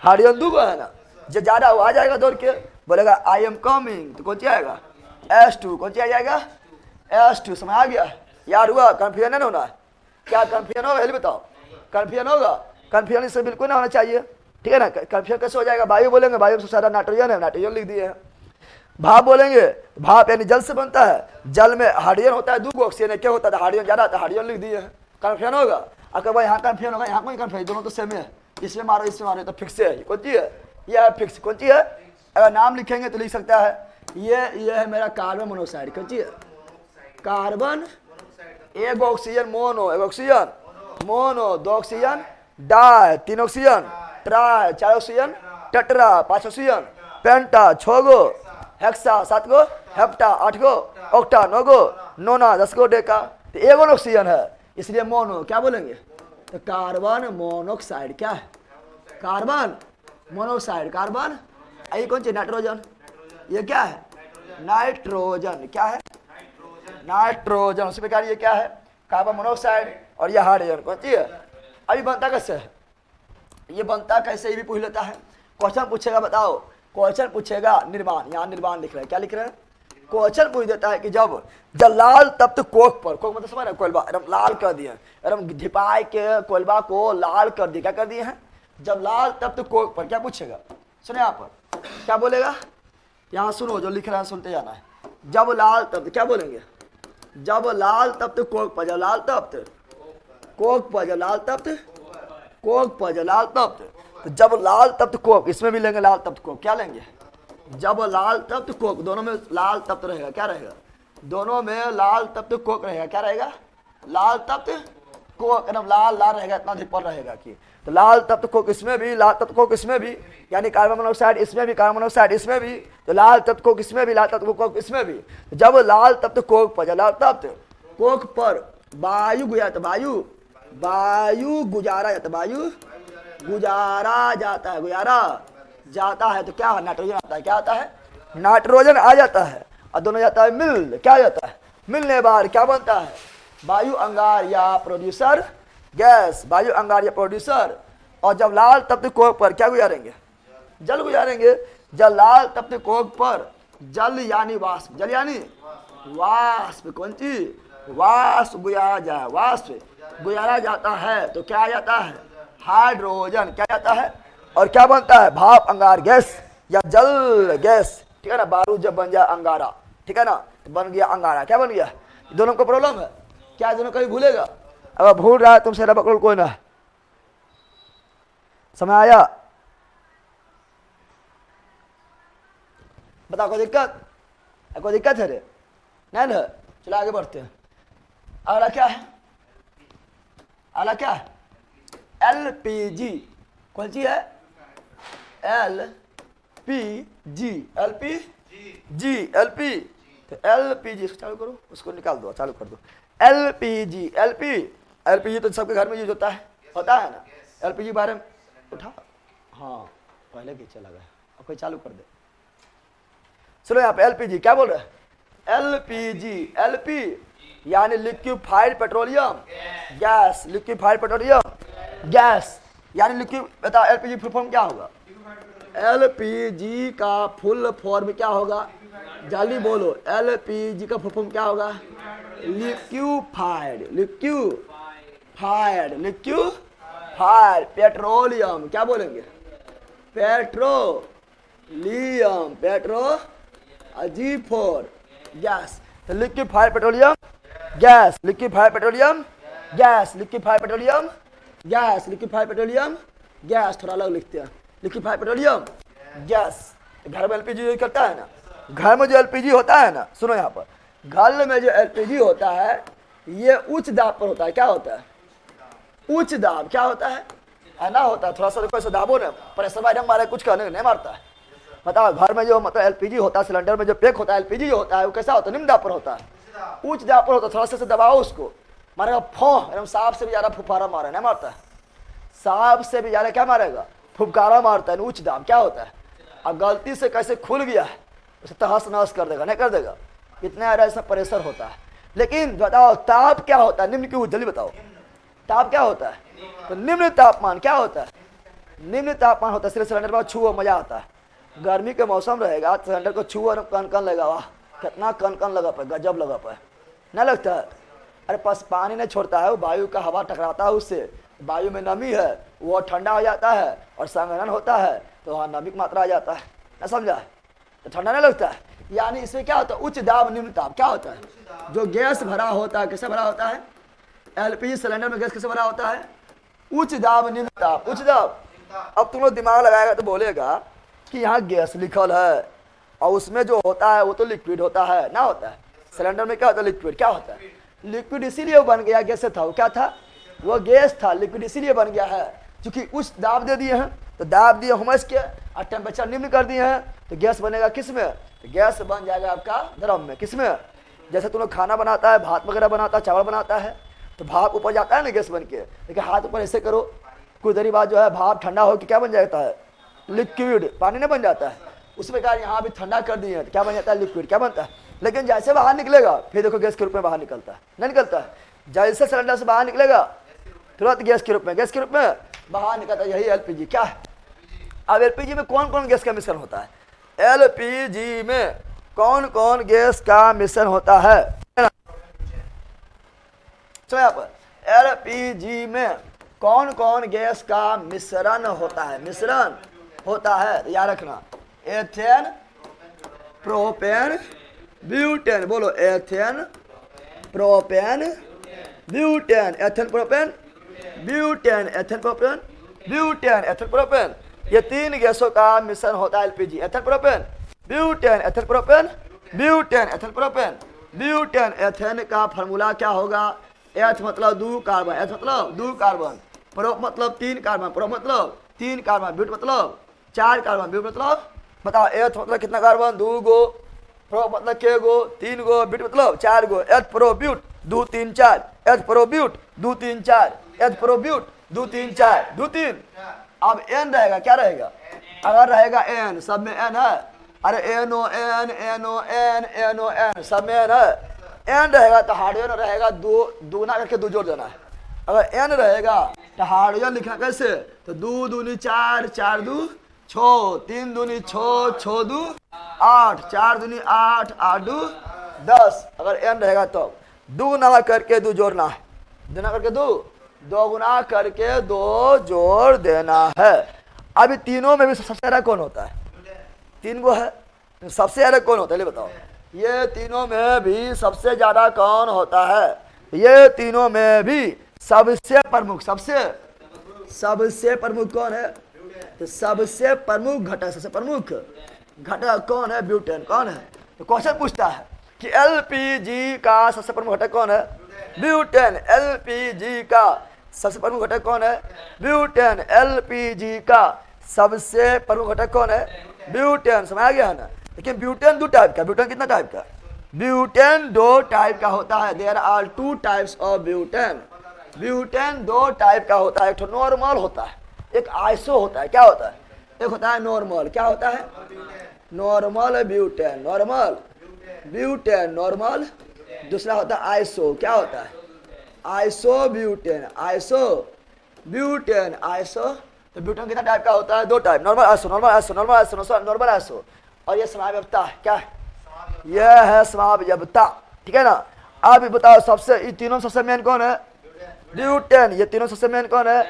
हाइड्रोजन दो है ना, जो ज्यादा वो आ जाएगा दौड़ के, बोलेगा आई एम कमिंग, तो कौन सी आएगा? H2। कौन सी आ जाएगा? H2। समझ आ गया यार? हुआ? कंफ्यूजन नहीं होना है? क्या कंफ्यूजन होगा? ये बताओ, कंफ्यूजन होगा? कंफ्यूजन इससे बिल्कुल ना होना चाहिए, ठीक है ना? कंफ्यूजन कैसे हो जाएगा? वायु बोलेंगे, वायु में सबसे ज्यादा नाइट्रोजन है, नाइट्रोजन लिख दिए हैं। भाप बोलेंगे, भाप यानी जल से बनता है, जल में हाइड्रोजन होता है, दो ऑक्सीजन क्या होता है? हाइड्रोजन ज्यादा आता है, हाइड्रोजन लिख दिए हैं। कंफ्यूजन होगा? अगर भाई यहाँ कंफ्यूजन होगा, यहाँ कोई कंफ्यूजन, दोनों तो सेम है, इसमें मारो इसमें मारो, तो फिक्स है। कौन सी है? यह है फिक्स। कौन सी है? अगर नाम लिखेंगे तो लिख सकता है ये है मेरा कार्बन मोनोऑक्साइड। कौन सी है? कार्बन एक ऑक्सीजन मोनो, एक ऑक्सीजन मोनो, दो ऑक्सीजन डाई, तीन ऑक्सीजन ट्राई, चार ऑक्सीजन टेट्रा, पांच ऑक्सीजन पेंटा, छह गो हेक्सा, सात गो हेप्टा, आठ गो ऑक्टा, नौ गो नोना, 10 गो डेका। तो एक ऑक्सीजन है इसलिए मोनो, क्या बोलेंगे? तो कार्बन मोनोक्साइड, क्या है? Carbon monoxide, carbon. ये कौन सी? नाइट्रोजन। ये क्या है? नाइट्रोजन। क्या है? नाइट्रोजन। उसी प्रकार ये क्या है? Carbon monoxide. और ये हाइड्रोजन कौन सी है? अभी बनता कैसे है? ये बनता कैसे, ये भी पूछ लेता है। क्वेश्चन पूछेगा, बताओ। क्वेश्चन पूछेगा निर्माण, यहाँ निर्माण लिख रहे हैं, क्या लिख रहे हैं? क्वेश्चन पूछ देता है कि जब लाल तप्त कोक पर, कोक मतलब समझ रहे, कोयलबा एकदम लाल कर दिए, एकदम ढिपाई के कोयलबा को लाल कर दिए। क्या कर दिए हैं? जब लाल तप्त कोक पर, क्या पूछेगा? सुने यहाँ पर क्या बोलेगा, यहाँ सुनो, जो लिख रहा है सुनते जाना है। जब लाल तप्त, क्या बोलेंगे? जब लाल तप्त कोक पर, जब लाल तप्त कोक पर, जब लाल तप्त कोक पर, जब लाल तप्त, तो जब लाल तप्त कोक, इसमें भी लेंगे लाल तप्त कोक, क्या लेंगे? जब लाल तप्त कोक, दोनों में लाल तप्त रहेगा, क्या रहेगा? दोनों में लाल तप्त कोक रहेगा, क्या रहेगा? लाल तप्त कोक, एकदम लाल लाल रहेगा, इतना धिपर रहेगा कि तो लाल तप्त कोक इसमें भी, लाल तप्त कोक इसमें भी, यानी कार्बन मोनोक्साइड इसमें भी, कार्बन मोनोक्साइड इसमें भी, तो लाल तप्त कोक इसमें भी, लाल तप्त कोक इसमें भी। जब लाल तप्त कोक पर, जब लाल तप्त कोक पर वायु गुजारा, वायु वायु गुजारा जाता, वायु गुजारा जाता है, गुजारा जाता है, तो क्या नाइट्रोजन आता है, क्या आता है? नाइट्रोजन आ जाता है, और दोनों जाता है मिल, क्या जाता है? मिलने बार क्या बनता है? वायु अंगार या प्रोड्यूसर गैस, वायु अंगार या प्रोड्यूसर। और जब लाल तप्त कोक पर क्या गुजारेंगे? जल गुजारेंगे। जब लाल तप्त कोक पर जल यानी वाष्प, जल यानी वाष्प, कौन सी? वाष्प गुजारा जाए, वाष्प गुजारा जाता है, तो क्या आ जाता है? हाइड्रोजन। क्या जाता है? और क्या बनता है? भाप अंगार गैस या जल गैस, ठीक है ना। बारूद जब बन जाए अंगारा, ठीक है ना, तो बन गया अंगारा। क्या बन गया? दोनों को प्रॉब्लम है क्या? दोनों कभी भूलेगा? अगर भूल रहा है तुमसे रबकल कोई ना। समय आया? बता, कोई दिक्कत? कोई दिक्कत है रे? नहीं ना? चलो आगे बढ़ते हैं। अगला क्या है? अगला क्या है? एलपीजी। कौन सी है? LPG, LPG, LP. तो एलपीजी, इसको चालू करो, उसको निकाल दो, चालू कर दो। एलपीजी, एलपीजी तो सबके घर में यूज होता है ना। एलपीजी बारे में उठा, हाँ पहले की चला गया, अब कोई चालू कर दे। सुनो यहाँ पे एलपीजी क्या बोल रहे हैं? एलपीजी, एलपी यानी liquefied petroleum gas, liquefied petroleum gas यानी लिक्विड। बताओ एलपीजी फुल फॉर्म क्या होगा? एलपीजी का फुल फॉर्म क्या होगा? जल्दी बोलो, एलपीजी का फुल फॉर्म क्या होगा? Liquefied, liquefied, liquefied petroleum. क्या बोलेंगे? पेट्रोलियम, पेट्रो अजीफोर गैस, तो liquefied petroleum gas, liquefied petroleum gas, liquefied petroleum gas, liquefied petroleum gas. थोड़ा अलग लिखते हैं, लिक्विफाइड पेट्रोलियम गैस। घर में एलपीजी यूज करता है ना, घर में जो एलपीजी होता है ना, सुनो यहाँ पर, घर में जो एलपीजी होता है ये उच्च दाब पर होता है। क्या होता है? उच्च दाब। क्या होता है? ना होता है, थोड़ा सा देखो ऐसा दाबो ना, प्रेशर वाइडम मारे, कुछ कहने नहीं मारता है। बताओ घर में जो मतलब एलपीजी होता है, सिलेंडर में जो पैक होता है एलपीजी जो होता है वो कैसा होता है? निम्न दाब पर होता है, उच्च दाब पर होता है। थोड़ा सा दबाओ उसको, मारेगा फो, एकदम सांप से भी ज्यादा फुफारा मारे, नहीं मारता है। सांप से भी ज्यादा क्या मारेगा? फुफकारा मारता है। उच्च दाब क्या होता है? अब गलती से कैसे खुल गया है उसे तहस नहस कर देगा, नहीं कर देगा, इतना ऐसा प्रेशर होता है। लेकिन बताओ ताप क्या होता है? निम्न की जल्दी बताओ, ताप क्या होता है? तो निम्न तापमान क्या होता है? निम्न तापमान होता है। सिलेंडर में छुओ, मजा आता है। गर्मी के मौसम रहेगा, सिलेंडर को छुओ और कन कन लगा, वाह कितना कन कन लगा पाए, गजब लगा पाए, नहीं लगता है? अरे पास पानी नहीं छोड़ता है, वो वायु का हवा टकराता है उससे, वायु में नमी है, वो ठंडा हो जाता है और संघनन होता है तो वहाँ नमी की मात्रा आ जाता है, ना समझा? तो ठंडा नहीं लगता है। यानी इसमें क्या होता है? उच्च दाब निम्न ताप। क्या होता है? जो गैस भरा होता है, कैसे भरा होता है? एलपीजी सिलेंडर में गैस कैसे भरा होता है? उच्च दाब निम्न ताप, उच्च दाब। अब तुम लोग दिमाग लगाएगा तो बोलेगा कि यहाँ गैस लिखल है और उसमें जो होता है वो तो लिक्विड होता है, ना होता है? सिलेंडर में क्या होता है? लिक्विड। क्या होता है? लिक्विड इसीलिए वो बन गया, गैस था वो, क्या था वो, गैस था, लिक्विड इसीलिए बन गया है क्योंकि उच्च दाब दे दिए हैं, तो दाब दिए हुमस के और टेम्परेचर निम्न कर दिए हैं, तो गैस बनेगा किस में, तो गैस बन जाएगा आपका द्रव में। किस में, जैसे तुम लोग खाना बनाता है, भात वगैरह बनाता है, चावल बनाता है, तो भाप ऊपर जाता है ना गैस बन के, लेकिन हाथ ऊपर ऐसे करो, कुछ देरी बाद जो है भाप ठंडा होकर क्या बन जाता है, लिक्विड, पानी नहीं बन जाता है। उस प्रकार यहाँ भी ठंडा कर दिए तो क्या बन जाता है, लिक्विड, क्या बनता है। लेकिन जैसे बाहर निकलेगा फिर देखो गैस के रूप में बाहर निकलता है, नहीं निकलता है, जैसे सिलेंडर से बाहर निकलेगा तुरंत गैस के रूप में, गैस के रूप में बाहर निकलता है। यही एलपीजी क्या है। अब एलपीजी में कौन कौन गैस का मिश्रण होता है, एलपीजी में कौन कौन गैस का मिश्रण होता है, यहाँ पर एलपीजी में कौन कौन गैस का मिश्रण होता है, मिश्रण होता है, याद रखना, एथेन, प्रोपेन, ब्यूटेन, बोलो ethane, propane, butane, ethane, propane, butane, ethane, propane, butane, ethane, propane, ये तीन गैसों का मिश्रण होता है LPG, ethane, propane, butane, ethane, propane, butane, ethane, propane, butane. Ethane का फार्मूला क्या होगा, एथ मतलब 2 कार्बन, एथ मतलब 2 कार्बन, प्रो मतलब 3 कार्बन, प्रो मतलब 3 कार्बन, ब्यूट मतलब 4 कार्बन, ब्यूट मतलब बताओ, एथ मतलब कितना कार्बन, 2 गो, प्रो मतलब के गो, 3 गो, ब्यूट मतलब 4 गो, एथ प्रो ब्यूट 2 3 4, एथ प्रो ब्यूट 2 3 4, एथ प्रो ब्यूट 2 3 4, 2 3। अब एन रहेगा, क्या रहेगा, अगर रहेगा एन, सब में एन है, अरे एनो एन, एनो एन, एनो एन, सब में एन है, एन रहेगा तो हाइड्रोजन रहेगा, दो ना करके 2 जोड़ देना है। अगर एन रहेगा तो हाइड्रोजन लिखना कैसे, तो 2 दूनी 4, 4 दू 6, 3 दूनी 6, 6 दू 8, 4 दूनी 8, 8 दू 10। अगर एन रहेगा तो 2 ना करके 2 जोड़ना है, 2 ना करके 2, 2 गुना करके 2 जोड़ देना है। अभी तीनों में भी सबसे ज्यादा कौन होता है, 3 गो है, सबसे ज्यादा कौन होता है, बताओ, ये तीनों में भी सबसे ज्यादा कौन होता है, ये तीनों में भी सबसे प्रमुख, सबसे प्रमुख कौन है, तो सबसे प्रमुख घटक, सबसे प्रमुख घटक कौन है, ब्यूटेन। कौन है, तो क्वेश्चन पूछता है कि एलपीजी का सबसे प्रमुख घटक कौन है, ब्यूटेन। एलपीजी का सबसे प्रमुख घटक कौन है, ब्यूटेन। एलपीजी का सबसे प्रमुख घटक कौन है, ब्यूटेन। समझ आ गया है ना। लेकिन ब्यूटेन 2 टाइप का, ब्यूटेन कितना टाइप का, ब्यूटेन 2 टाइप का होता है। There are 2 types of butane. Butane 2 type का होता है, एक तो नॉर्मल होता है, एक आइसो होता है। क्या होता है, एक होता है नॉर्मल, क्या होता है, normal butane, normal butane, normal. दूसरा होता है आइसो, क्या होता है, iso butane, iso butane, iso. तो ब्यूटेन कितना टाइप का होता है, 2 type, normal iso, normal iso, normal iso, normal iso. और ये समाव्यवस्था क्या है, यह है समाव्यवस्था, ठीक है ना। अब बताओ सबसे, ये तीनों सबसे मेन कौन है, ब्यूटेन। ये तीनों सबसे मेन कौन है,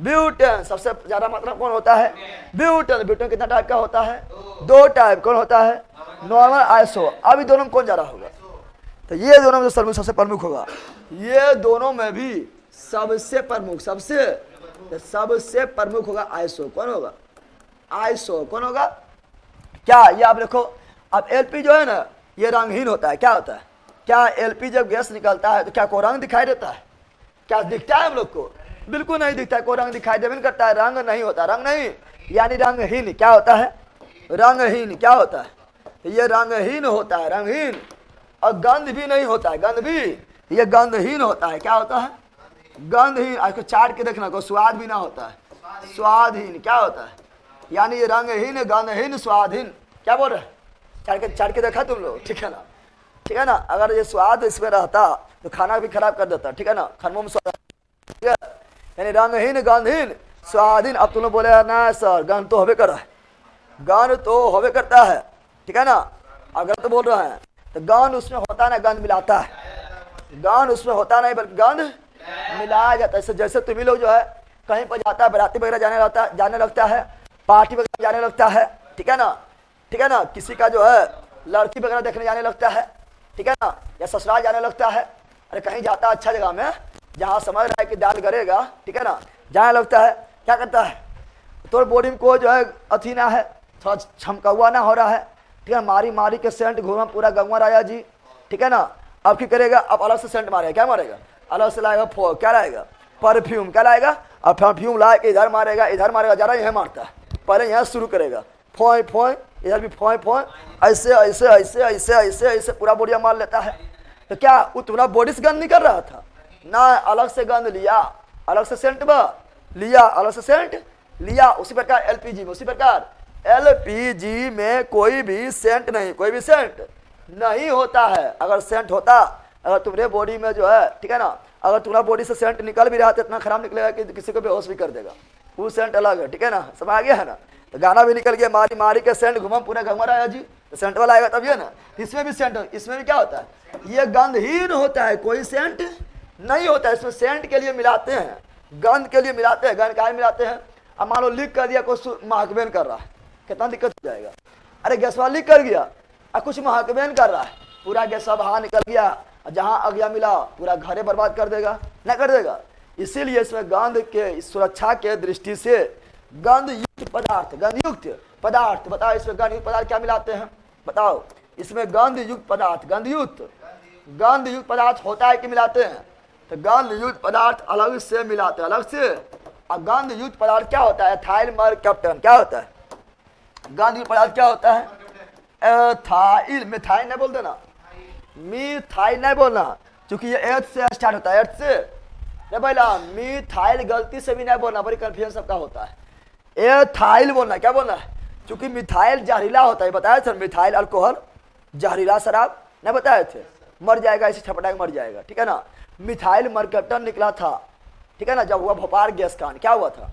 ब्यूटेन। सबसे ज्यादा मात्रा कौन होता है, ब्यूटेन। ब्यूटेन कितना टाइप का होता है, 2 टाइप। कौन होता है, नॉर्मल आइसो। अभी दोनों में कौन ज्यादा होगा, तो ये दोनों में सबसे प्रमुख होगा। ये दोनों में भी सबसे प्रमुख, सबसे प्रमुख होगा आइसो। कौन होगा, आइसो। कौन होगा, क्या, ये आप देखो। अब एलपी जो है ना, ये रंगहीन होता है। क्या होता है, क्या एलपी जब गैस निकलता है तो क्या कोई रंग दिखाई देता है, क्या दिखता है हम लोग को, बिल्कुल नहीं दिखता है। कोई रंग दिखाई देवे नहीं करता है, रंग नहीं होता, रंग नहीं, यानी रंगहीन। क्या होता है, रंगहीन। क्या होता है, ये रंगहीन होता है, रंगहीन। और गंध भी नहीं होता है, गंध भी, ये गंधहीन होता है। क्या होता है, गंधहीन। आज को चाट के देखना, कोई स्वाद भी ना होता है, स्वादहीन। क्या होता है, यानी ये रंगहीन, गंधहीन, स्वादहीन। क्या बोल रहे हैं, चाट के देखा तुम लोग, ठीक है ना, ठीक है ना। अगर ये स्वाद इसमें रहता तो खाना भी खराब कर देता, ठीक है ना, खानों में स्वाद, ठीक है। यानी रंगहीन, गंधहीन, स्वादहीन। अब तुम लोग बोले ना सर गंध तो होबे कर रहा है, गंध तो होबे करता है, ठीक है ना। अगर तो बोल रहे हैं तो गंध उसमें होता ना, गंध मिलाता है, गंध उसमें होता नहीं बल्कि गंध मिलाया जाता है। जैसे तुम्ही लोग जो है कहीं पर जाता है, बराती वगैरह जाने लगता है, पार्टी वगैरह जाने लगता है, ठीक है ना, ठीक है ना। किसी का जो है लड़की वगैरह देखने जाने लगता है, ठीक है ना, या ससुराल जाने लगता है। अरे कहीं जाता है अच्छा जगह में, जहाँ समझ रहा है कि दाल गरेगा, ठीक है ना, जाने लगता है। क्या करता है, तो बॉडी में कोई जो है अथी ना है, थोड़ा छमकौआ ना हो रहा है, ठीक है। मारी मारी के सेंट घूमा पूरा गंगा राजा जी, ठीक है ना। अब क्या करेगा, अब अलग से सेंट मारेगा, क्या मारेगा, अलग से लाएगा क्या लाएगा, परफ्यूम, क्या लाएगा, और परफ्यूम ला के इधर मारेगा, इधर मारेगा, ज़्यादा यहाँ मारता है, पहले यहाँ शुरू करेगा, फोए फोए, इधर भी फोए फोए, ऐसे ऐसे ऐसे ऐसे ऐसे ऐसे पूरा बोडिया मार लेता है। तो क्या वो तुम्हारा बॉडी से गंद नहीं कर रहा था ना, अलग से गंद लिया, अलग से सेंट लिया, अलग से सेंट लिया। उसी प्रकार एलपीजी में, उसी प्रकार एलपीजी में कोई भी सेंट नहीं, कोई भी सेंट नहीं होता है। अगर सेंट होता, अगर तुम्हारे बॉडी में जो है, ठीक है ना, अगर तुम्हारा बॉडी से सेंट निकल भी रहा तो इतना खराब निकलेगा कि किसी को बेहोश भी कर देगा, वो सेंट अलग है, ठीक है ना, समझ आ गया है ना। तो गाना भी निकल गया, मारी मारी के सेंट घुमा पूरा घुमा रहा है जी, तो सेंट वाला आएगा तब ये ना। इसमें भी सेंट, इसमें भी क्या होता है, ये गंधहीन होता है, कोई सेंट नहीं होता है। इसमें सेंट के लिए मिलाते हैं, गंध के लिए मिलाते हैं, गंध का मिलाते हैं। अब मान लो लीक कर दिया, कोई महकबेन कर रहा है, कितना दिक्कत हो जाएगा। अरे गैस वाला लीक कर गया और कुछ महकबेन कर रहा है, पूरा गैस बाहर निकल गया, जहाँ अगिया मिला पूरा घरे बर्बाद कर देगा, ना कर देगा। इसीलिए इसमें गंध के सुरक्षा के दृष्टि से गंधयुक्त पदार्थ, गंधयुक्त पदार्थ, बताओ इसमें गंधयुक्त पदार्थ क्या मिलाते हैं, बताओ इसमें गंधयुक्त पदार्थ, गंधयुक्त पदार्थ होता है कि मिलाते हैं, तो गंधयुक्त पदार्थ अलग से मिलाते हैं, अलग से। और गंधयुक्त पदार्थ क्या होता है, एथाइल मरकैप्टन, क्या होता है, गंधयुक्त पदार्थ क्या होता है, एथाइल, मिथाइल नहीं बोल देना, मिथाइल नहीं बोलना, क्योंकि ये एथ से स्टार्ट होता है, एथ से नहीं बोला, मिथाइल गलती से भी नहीं बोलना, बड़ी कंफ्यूजन सबका होता है, एथाइल बोलना, क्या बोलना है, क्योंकि मिथाइल जहरीला होता है, बताया था, मिथाइल अल्कोहल जहरीला शराब, नहीं बताए थे, मर जाएगा ऐसे छपटा के मर जाएगा, ठीक है ना। मिथाइल मरकैप्टन निकला था, ठीक है ना, जब हुआ भोपाल गैस कांड, क्या हुआ था,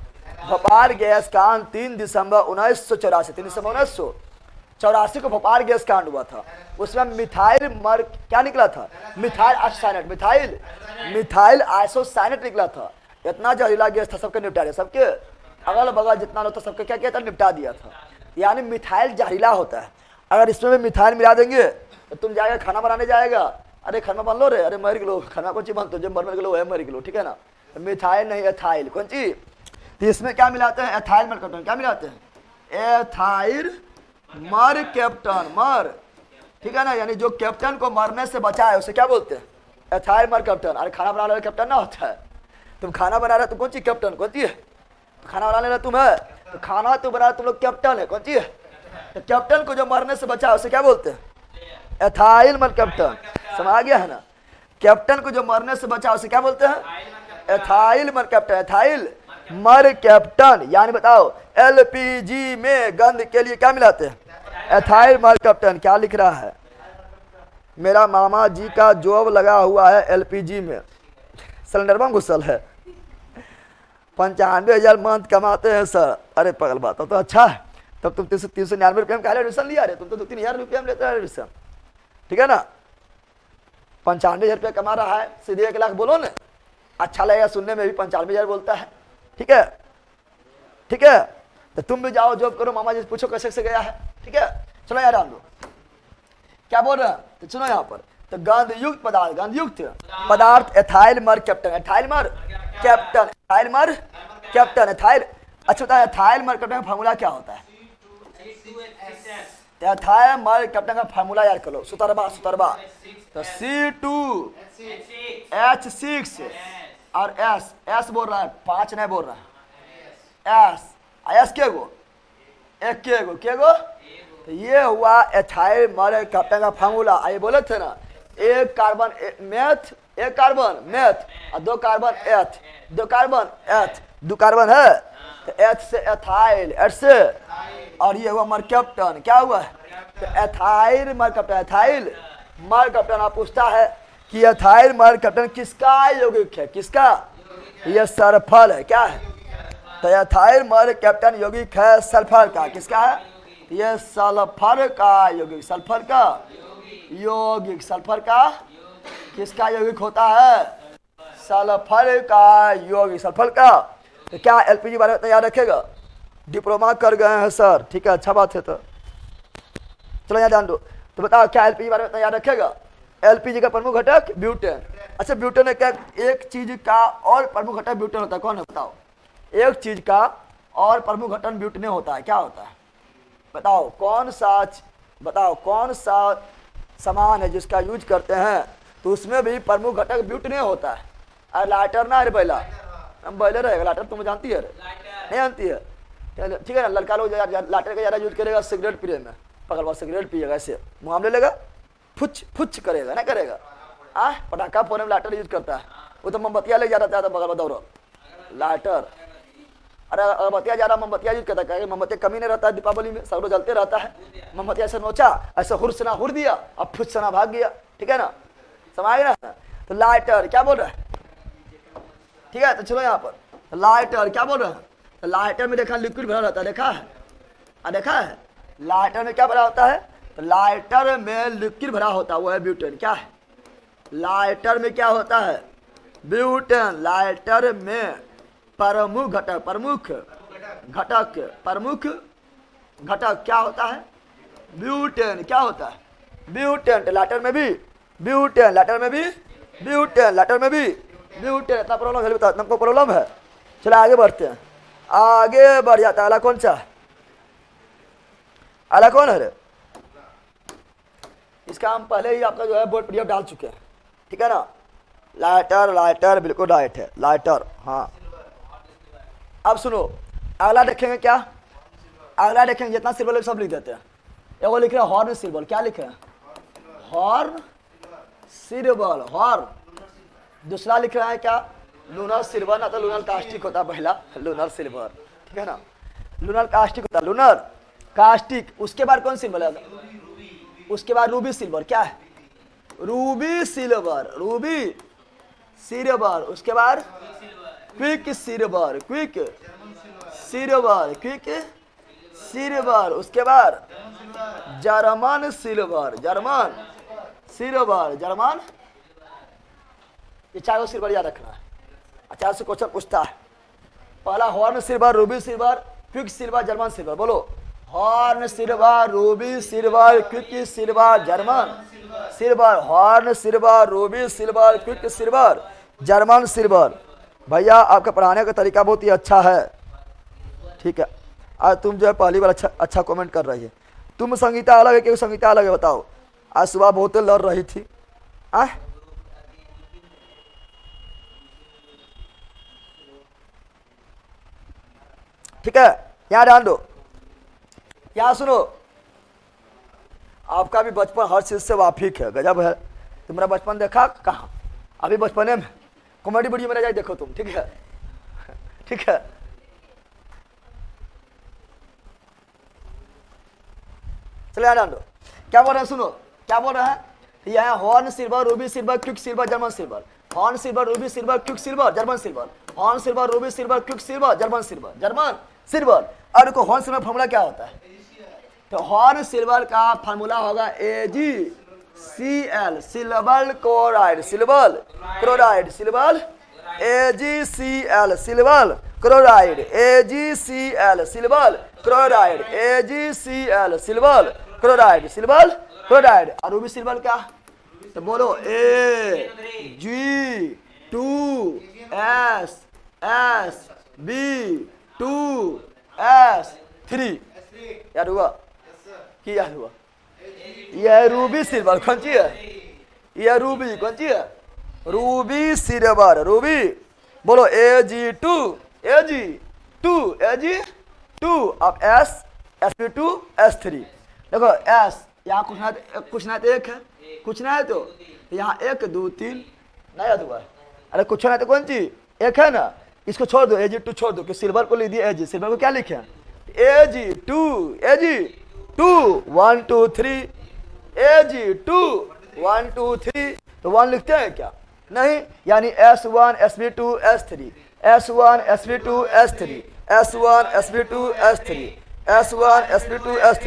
भोपाल गैस कांड 3 दिसंबर 1984, 3 दिसंबर 1984 को भोपाल गैस कांड हुआ था। उसमें मिथाइल क्या निकला था, मिथाइल आइसोसाइनेट, मिथाइल आइसोसाइनेट निकला था। इतना जहरीला गैस था, सबके निपटा दिया, सबके अगल बगल जितना लोग था सबके क्या किया था, निपटा दिया था। यानी मिथाइल जहरीला होता है। अगर इसमें भी मिथाइल मिला देंगे तो तुम जाएगा खाना बनाने जाएगा, अरे खाना बन लो रे, अरे मर गिलो, खाना कौन चीज बनते, जब मर गिलो है मर गिलो, ठीक है ना। मिथाइल नहीं एथाइल, कौन चीज, तो इसमें क्या मिलाते हैं, एथाइल मरकैप्टन, क्या मिलाते हैं, एथाइल मरकैप्टन, मर, ठीक है ना, यानी जो कैप्टन को मरने से बचाए उसे क्या बोलते हैं, एथाइल मरकैप्टन। अरे खाना बनाने वाला कैप्टन ना होता है, तुम खाना बना रहे, तुम कौन सी कैप्टन, कौन सी है, खाना बनाने वाला तुम है, तो खाना तो बना तुम लोग कैप्टन है, कौन सी है, तो कैप्टन को जो मरने से बचाए उसे क्या बोलते हैं, एथाइल मरकैप्टन, समझ आ गया है ना। कैप्टन को जो मरने से बचाए उसे क्या बोलते हैं, एथाइल मरकैप्टन, एथाइल मरकैप्टन। यानी बताओ एलपीजी में गंध के लिए क्या मिलाते हैं, एथाइल मरकैप्टन। क्या लिख रहा है, मेरा मामा जी का जॉब लगा हुआ है एलपीजी में, सिलेंडर में घुसल है, 95,000 मंथ कमाते हैं सर। अरे पगल बात, तो अच्छा है, तब तुम 399 रुपये में एडमिशन लिया रे, तुम तो 2-3 रुपये में लेते एडमिशन, ठीक है ना। 95,000 रुपये कमा रहा है, सीधे 1 लाख बोलो ना, अच्छा लगेगा सुनने में भी, 95,000 बोलता है, ठीक है, ठीक है। तो तुम भी जाओ जॉब करो, मामा जी से पूछो कैसे से गया है, ठीक है। चलो यार हम लोग क्या बोल रहे हैं, तो सुनो यहाँ पर, तो गंधयुक्त पदार्थ, गंधयुक्त पदार्थ ethyl mercaptan, ethyl mercaptan, ethyl mercaptan, ethyl. अच्छा बताया एथाइल मरकैप्टन का फार्मूला क्या होता है, एथाइल मरकैप्टन का फार्मूला याद करो, सुतरबा, तो C2H6 और S बोल रहा है, 5 नहीं बोल रहा है, S के गो, एक के गो, तो ये हुआ एथाइल मरकैप्टन का फार्मूला। आइए बोले थे ना, एक कार्बन मेथ, एक कार्बन मेथ और 2 कार्बन एथ, 2 कार्बन एथ, 2 कार्बन है, तो एथ से एथाइल, एथ से, और ये हुआ मरकैप्टन, क्या हुआ, तो एथाइल मरकैप्टन, एथाइल मरकैप्टन। आप पूछता है कि एथाइल मरकैप्टन किसका यौगिक है, किसका, ये सल्फर है, क्या है, तो एथाइल मरकैप्टन यौगिक है सल्फर का, किसका है, ये सल्फर का यौगिक, सल्फर का यौगिक, सल्फर का किसका यौगिक होता है, सल्फर का यौगिक, सल्फर का। तो क्या एलपीजी बारे में याद रखेगा, डिप्लोमा कर गए हैं सर, ठीक है, अच्छा बात है। तो चलो यहाँ ध्यान दो, तो बताओ क्या एलपीजी बारे में याद रखेगा, एलपीजी का प्रमुख घटक ब्यूटेन। अच्छा ब्यूटेन है क्या, एक चीज का और प्रमुख घटक ब्यूटेन होता है, कौन है बताओ, एक चीज का और प्रमुख घटक ब्यूटेन होता है, क्या होता है बताओ, कौन सा, बताओ कौन सा सामान है जिसका यूज करते हैं तो उसमें भी प्रमुख घटक ब्यूटेन होता है। और लाइटर ना, अरे बैला हम बैले रहेगा, लाइटर तुम जानती है नहीं जानती है? ठीक है ना, लड़का लोग लाइटर का ज़्यादा यूज करेगा सिगरेट पीने में, पकड़वा सिगरेट पिएगा, ऐसे मुँह में ले लेगा, फुच फुच करेगा, ना करेगा। पटाखा फोड़ने में लाइटर यूज करता है, वो तो मोमबत्तियाँ ले जाता है बगल में दौड़ लाइटर। अरे मोमबत्तियाँ ज़्यादा मोमबत्तियाँ यूज करता है, क्योंकि मोमबत्तियाँ कमी नहीं रहता है दीपावली में, सब लोग जलते रहता है। मोमबत्तियाँ ऐसे नोचा, ऐसे हुर सना हुर दिया, अब फुच सना भाग गया। ठीक है ना, समझ गया ना? तो लाइटर क्या बोल रहा है? ठीक है, तो चलो यहाँ पर लाइटर क्या बोल रहा है? तो लाइटर में देखा लिक्विड भरा रहता है, देखा है? देखा है लाइटर में क्या भरा होता है? तो लाइटर में लिक्विड भरा होता है, वो है ब्यूटेन। क्या है लाइटर में? क्या होता है? ब्यूटेन। लाइटर में प्रमुख घटक क्या होता है? ब्यूटेन। क्या होता है? ब्यूटेन। लाइटर में भी ब्यूटेन, लाइटर में भी ब्यूटेन, लाइटर में भी ब्यूटेन। इतना प्रॉब्लम है, बताओ तुमको प्रॉब्लम है? चलो आगे बढ़ते हैं, आगे बढ़ जाता है। अला कौन सा? अला कौन है रे? इसका हम पहले ही आपका जो है बोर्ड पीडीएफ डाल चुके हैं। ठीक है ना, लाइटर, लाइटर बिल्कुल राइट है, लाइटर। हाँ, अब सुनो, अगला देखेंगे क्या? अगला देखेंगे, जितना सिल्वर सब लिख देते हैं। एगो लिख रहे हैं हॉर्न सिल्वर, क्या लिखे हैं? Horn silver, horn. दूसरा लिख रहा है क्या? लूनर सिल्वर, ना तो लूनर कास्टिक होता है पहला, लूनर सिल्वर। ठीक है ना, लूनर कास्टिक होता है, लूनर कास्टिक। उसके बाद कौन सिल्वर है? उसके बाद रूबी सिल्वर। क्या है? Ruby silver, ruby silver. उसके बाद quick silver, quick silver, quick silver. उसके बाद German silver, German silver, German. ये चारों सिल्वर याद रखना है, अच्छा से क्वेश्चन पूछता है। पहला horn silver, ruby silver, quick silver, German silver. बोलो, horn silver, ruby silver, quick silver, German silver. Horn silver, ruby silver, quick silver, German silver. भैया आपका पढ़ाने का तरीका बहुत ही अच्छा है। ठीक है, आज तुम जो है पहली बार अच्छा कमेंट कर रही है। तुम संगीता अलग है कि संगीता अलग है? बताओ, आज सुबह बहुत लड़ रही थी। ठीक है, यहाँ ध्यान दो, यहाँ सुनो। आपका भी बचपन हर चीज से वाफिक है, गजब है। तुम्हारा बचपन देखा कहाँ? अभी बचपने में कॉमेडी वीडियो में रह जाए देखो तुम। ठीक है, ठीक है। चलो यार दो, क्या बोल रहे हैं? सुनो क्या बोल रहे हैं। यहाँ horn silver, ruby silver, quick silver, German silver. Horn silver, ruby silver, quick silver, German silver. Horn silver, ruby silver, quick silver, German silver, German silver. और देखो हॉर्न सिल्वर फॉर्मूला क्या होता है? तो हॉर्न सिल्वर का formula होगा AgCl, silver chloride, silver chloride, silver AgCl, silver chloride, AgCl, silver chloride, AgCl, silver chloride, silver chloride. और Ruby silver क्या? तो बोलो Ag2S2S2S3। याद हुआ कि याद हुआ? यह रूबी सिल्वर कौन सी है? यह रूबी कौन सी है? Ruby silver, Ruby. बोलो Ag2, Ag2, Ag2। अब Sp2 S3। देखो S यहाँ कुछ ना तो एक है, कुछ ना है तो यहाँ 1 2 3 नहीं याद हुआ है। अरे कुछ ना तो कौन सी एक है ना, इसको छोड़ दो, Ag2 छोड़ दो, कि सिल्वर को लिख दिया Ag। सिल्वर को क्या लिखे? Ag2, Ag2 1 2 3, Ag2 1 2 3। तो 1 लिखते हैं क्या? नहीं, यानी S1 Sp2 S3, S1 Sp2 S3, S1 Sp2 S3, S1 Sp2 S3।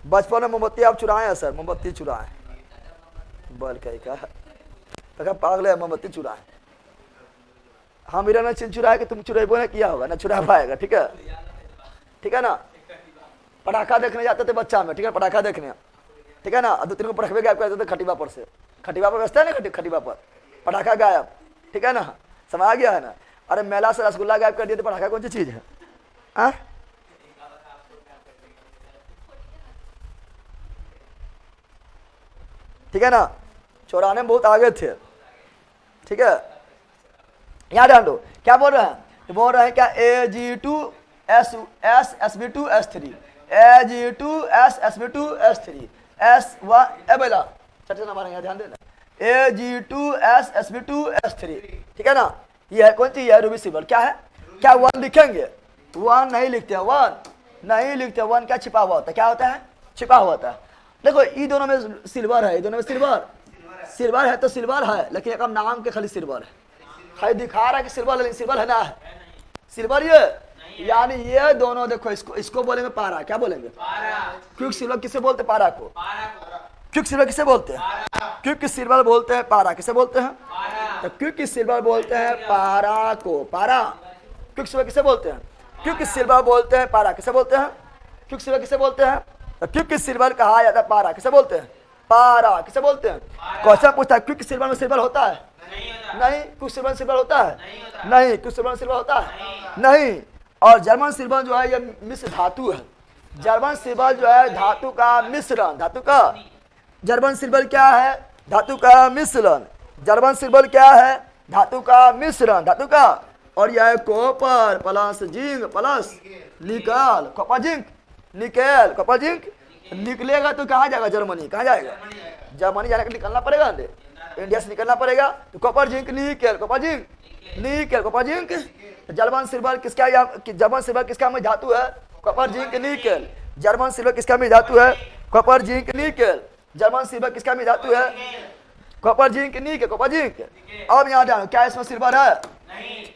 बचपन में मोमबत्ती आप चुराए हैं सर? मोमबत्ती चुराए बल कहीं का पागल है, मोमबत्ती चुराए। हाँ, मेरा ना चिन चुराए कि तुम चुराइबो ने किया होगा, ना चुरा पाएगा। ठीक है, ठीक है ना। पटाखा देखने जाते थे बच्चा में, ठीक है, पटाखा देखने, ठीक है ना। 2-3 को पटाखे गायब करते थे खटिबा पर से, खटिबा पर बेचता है ना, खटिबा पर पटाखा गायब। ठीक है ना, समझ आ गया है ना। अरे मेला से रसगुल्ला गायब कर दिए तो पटाखा कौन सी चीज है? ठीक है ना। 94 में बहुत आगे थे, ठीक है। यहाँ ध्यान दो क्या बोल रहे हैं, बोल रहे हैं क्या Ag2S2S3 Ag2S2S3 S1 बेला चर्चा ना मारेंगे, ध्यान देना Ag2S2S3, ठीक है ना। ये है कौन सी, ये रूबी सिंबल। क्या है, क्या 1 लिखेंगे, 1 नहीं लिखते, 1 नहीं लिखते, 1 क्या छिपा हुआ होता है, क्या होता है, छिपा हुआ होता है। देखो ये दोनों में सिल्वर है, ये दोनों में सिल्वर है तो सिल्वर है, लेकिन एक नाम के खाली सिल्वर है, खाली दिखा रहा है कि सिल्वर, लेकिन सिल्वर है ना, है सिल्वर ये, यानी ये दोनों देखो, इसको बोलेंगे पारा, क्या बोलेंगे, क्विक सिल्वर किसे बोलते हैं, पारा को। क्विक सिल्वर किसे बोलते हैं, क्विक सिल्वर बोलते हैं, पारा किसे बोलते हैं, तो क्विक सिल्वर बोलते हैं पारा को, पारा। क्विक सिल्वर किसे बोलते हैं, क्विक सिल्वर बोलते हैं, पारा किसे बोलते हैं, क्विक सिल्वर किसे बोलते हैं, तो क्विक सिल्वर कहा जाता है, पारा किसे बोलते हैं, पारा किसे बोलते हैं। क्वेश्चन पूछता है क्विक सिल्वर में सिल्वर होता है, नहीं। क्विक सिल्वर में सिल्वर होता है, नहीं। क्विक सिल्वर में सिल्वर होता है, नहीं। और जर्मन सिल्वर जो है ये मिश्र धातु है, जर्मन सिल्वर जो है धातु का मिश्रण, धातु का, जर्मन सिल्वर क्या है, धातु का मिश्रण, जर्मन सिल्वर क्या है, धातु का मिश्रण, धातु का। और यह है कॉपर प्लस जिंक प्लस निकल, copper zinc nickel, copper zinc निकलेगा तो कहाँ जाएगा, जर्मनी, कहाँ जाएगा, जर्मनी जाने के निकलना पड़ेगा, इंडिया से निकलना पड़ेगा, तो copper zinc nickel, copper zinc nickel, copper zinc. German silver किसका, जर्मन सिल्वर किसका में धातु है, copper zinc nickel. German silver किसका में धातु है, copper zinc nickel. German silver किसका में धातु है, copper zinc nickel, copper zinc. अब यहाँ जानो क्या इसमें सिल्वर है,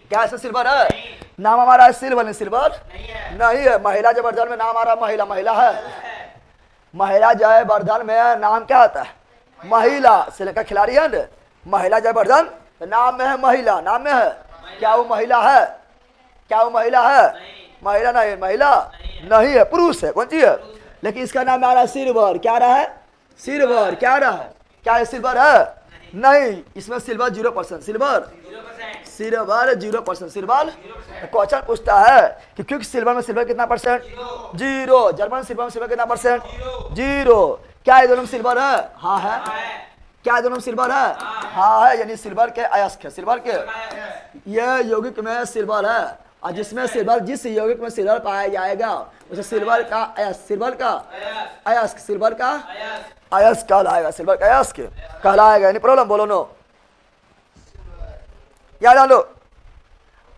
क्या इसमें सिल्वर है, नाम हमारा है सिल्वर, नहीं सिल्वर नहीं है। महिला जयवर्धन में नाम हमारा महिला, महिला है, महिला जयवर्धन में नाम क्या आता है, महिला। श्रीलंका खिलाड़ी है ना, महिला जयवर्धन नाम में है महिला, नाम में है। क्या वो महिला है, क्या वो महिला है, महिला नहीं, महिला नहीं है, पुरुष है, कौन सी है, लेकिन इसका नाम आ रहा है सिल्वर। क्या रहा है, सिल्वर, क्या रहा है, क्या ये सिल्वर है, नहीं। इसमें सिल्वर 0%, सिल्वर 0%, सिल्वर। क्वेश्चन पूछता है कि क्योंकि सिल्वर में सिल्वर कितना परसेंट, 0। जर्मन सिल्वर में सिल्वर कितना परसेंट, 0। क्या ये दोनों में सिल्वर है, हाँ है। क्या ये दोनों में सिल्वर है, हाँ है, यानी सिल्वर के अयस्क है, सिल्वर के, ये यौगिक में सिल्वर है। और जिसमें सिल्वर, जिस यौगिक में सिल्वर पाया जाएगा उसे सिल्वर का अयस्क, सिल्वर का अयस्क, सिल्वर का अयस्क कहलाएगा, सिल्वर का अयस्क कहलाएगा। एनी प्रॉब्लम, बोलो नो, याद आ लो,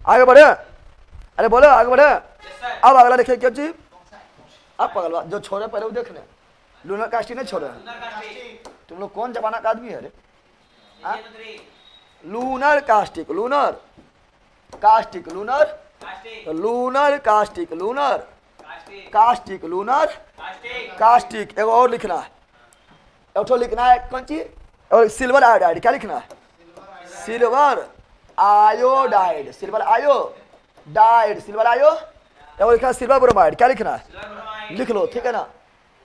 आगे बढ़े, अरे बोलो आगे बढ़े। अब अगला देखिए क्या चीज, अब पगलवा जो छोड़े पहले वो देखने, लूनर कास्टिक नहीं छोड़े, तुम लोग कौन जमाना का आदमी है रे, lunar caustic, lunar caustic, lunar lunar caustic, lunar caustic, lunar caustic. एक और लिखना है, एक तो लिखना है कौन सी, और सिल्वर आयोडाइड, क्या लिखना है, silver iodide, silver iodide, silver आयो, और लिखना है सिल्वर ब्रोमाइड, क्या लिखना है, लिख लो, ठीक है ना।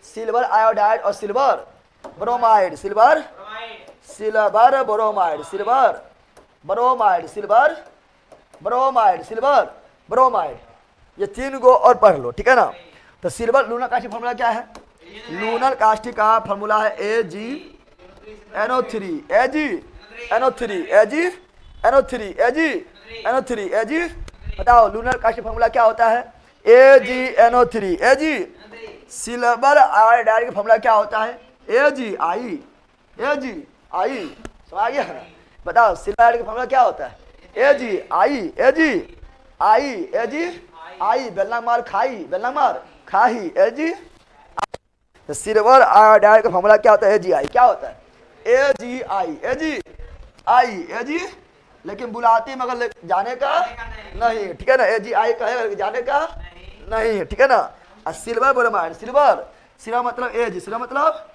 सिल्वर आयोडाइड और silver bromide, silver silver bromide, silver bromide, silver bromide, silver bromide, ये 3 गो और पढ़ लो, ठीक है ना। तो सिल्वर लूनर कास्टिक फॉर्मूला क्या है, लूनर कास्टिक का फॉर्मूला है AgNO3, AgNO3, AgNO3, AgNO3, Ag। बताओ लूनर कास्टिक फॉर्मूला क्या होता है, AgNO3, Ag। सिल्वर आयोडाइड का फॉर्मूला क्या होता है, AgI, AgI, समझ आ गया है। बताओ सिल्वर आयोडाइड का फॉर्मूला क्या होता है, AgI, AgI, बेलना मार खाई, बेलना मार खाई, Ag। तो सिल्वर आयोडाइड का फॉर्मूला क्या होता है, AgI, क्या होता है, AgI, AgI, लेकिन बुलाती मगर जाने का नहीं, ठीक है ना, AgI कहेगा जाने का नहीं, ठीक है ना। और सिल्वर ब्रोमाइड, सिल्वर सिल्वर मतलब Ag, सिल्वर मतलब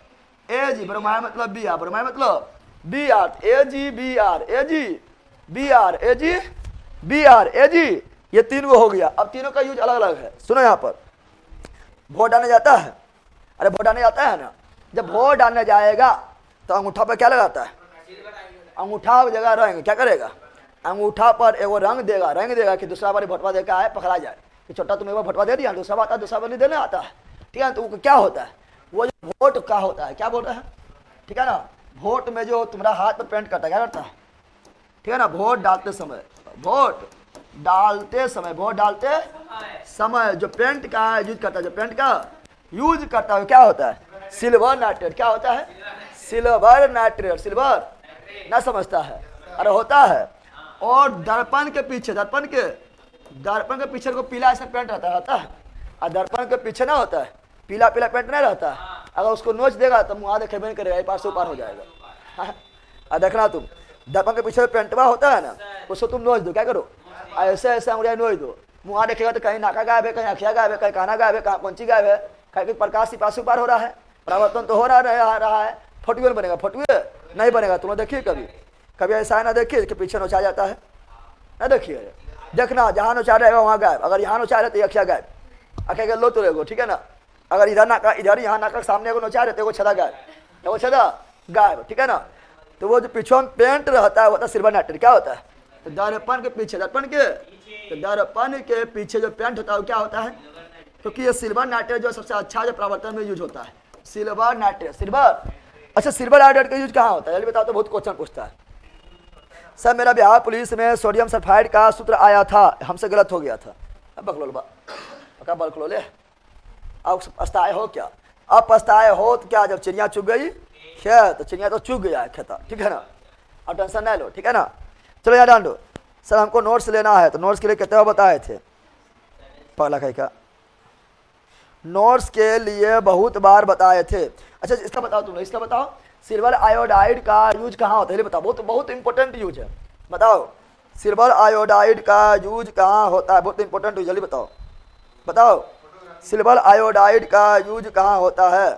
Ag, ब्रोमाइड मतलब Br, ब्रोमाइड मतलब Br, Ag, ये 3 गो हो गया। अब तीनों का यूज अलग अलग है, सुनो यहाँ पर। वोट डालने जाता है, अरे वोट डालने जाता है ना, जब वोट डालने जाएगा तो अंगूठा पर क्या लगाता है, अंगूठा जगह रंग, क्या करेगा, अंगूठा पर एगो रंग देगा कि दूसरा बार भटवा देखा है पकड़ा जाए, कि छोटा तुम एक बार भटवा दे दिया, दूसरा बार आता है, दूसरा बार नहीं देने आता है, ठीक है। तो क्या होता है, वो जो वोट का होता है, क्या बोल रहे हैं, ठीक है ना, वोट में जो तुम्हारा हाथ में पेंट करता है क्या करता है, ठीक है ना, वोट डालते समय, वोट डालते समय जो पेंट का यूज करता है, जो पेंट का यूज करता है क्या होता है, सिल्वर नाइट्रेट। क्या होता है, सिल्वर नाइट्रेट। सिल्वर ना समझता है, अरे होता है। और दर्पण के पीछे, दर्पण के पीछे को पीला ऐसा पेंट रहता है, और दर्पण के पीछे ना होता है पीला पीला पेंट नहीं रहता है। अगर उसको नोच देगा तो मुँह देखे नहीं करेगा, पार से ऊपर हो जाएगा। और देखना तुम, दर्पण के पीछे पेंटवा होता है ना, उसको तुम नोच दो, क्या करो, ऐसे ऐसे अंगुलियां नोच दो, मुँह देखेगा तो कहीं नाका गायब है, कहीं अखिया गायब है, कहीं काना गायब है, कहीं पंची गायब है, कहीं प्रकाश ही पास ऊपर हो रहा है, परिवर्तन तो हो रहा है। फटुए बनेगा, फटुए नहीं बनेगा। तुम देखिए कभी ऐसा है ना, देखिए कि पीछे नोचा जाता है ना, देखिए देखना, जहाँ नोचा रहेगा वहाँ गायब। अगर यहाँ नोचा रहे तो अखिया गायब, अखिया के लो तो रहेगो, ठीक है ना। अगर इधर नाका, इधर यहाँ नाका सामने को नोचा रहते, वो छदा गायब, वो छदा गायब, ठीक है ना। तो वो जो पीछे में पेंट रहता है वो होता है सिल्वर नाइट्रेट। क्या होता है, तो दर्पण के पीछे, दर्पण के पीछे जो पेंट होता है वो क्या होता है, क्योंकि ये सिल्वर नाइट्रेट जो सबसे अच्छा जो प्रवर्तन में यूज होता है, सिल्वर नाइट्रेट। सिल्वर, अच्छा सिल्वर नाइट्रेट का यूज कहाँ होता है, जल्दी बताओ तो, बहुत क्वेश्चन पूछता है। सर मेरा बिहार पुलिस में सोडियम सल्फाइड का सूत्र आया था, हमसे गलत हो गया था। अब बकलो ले, अब पछताए हो क्या, अब पछताए हो तो क्या, जब चिड़िया चुग गई खेत तो चिड़िया तो चुग गया है खेता, ठीक है ना। अब टेंशन नहीं लो, ठीक है ना। चलो यार डांडो, सर हमको नोट्स लेना है, तो नोट्स के लिए कितने बार बताए थे, पगला कहीं का, नोट्स के लिए बहुत बार बताए थे। अच्छा इसका बताओ तुम, इसका बताओ, सिल्वर आयोडाइड का यूज कहाँ होता है, बताओ, बहुत इंपॉर्टेंट यूज है, बताओ सिल्वर आयोडाइड का यूज कहाँ होता है, बहुत इंपॉर्टेंट यूज, जल्दी बताओ सिल्वर आयोडाइड का यूज कहाँ होता है।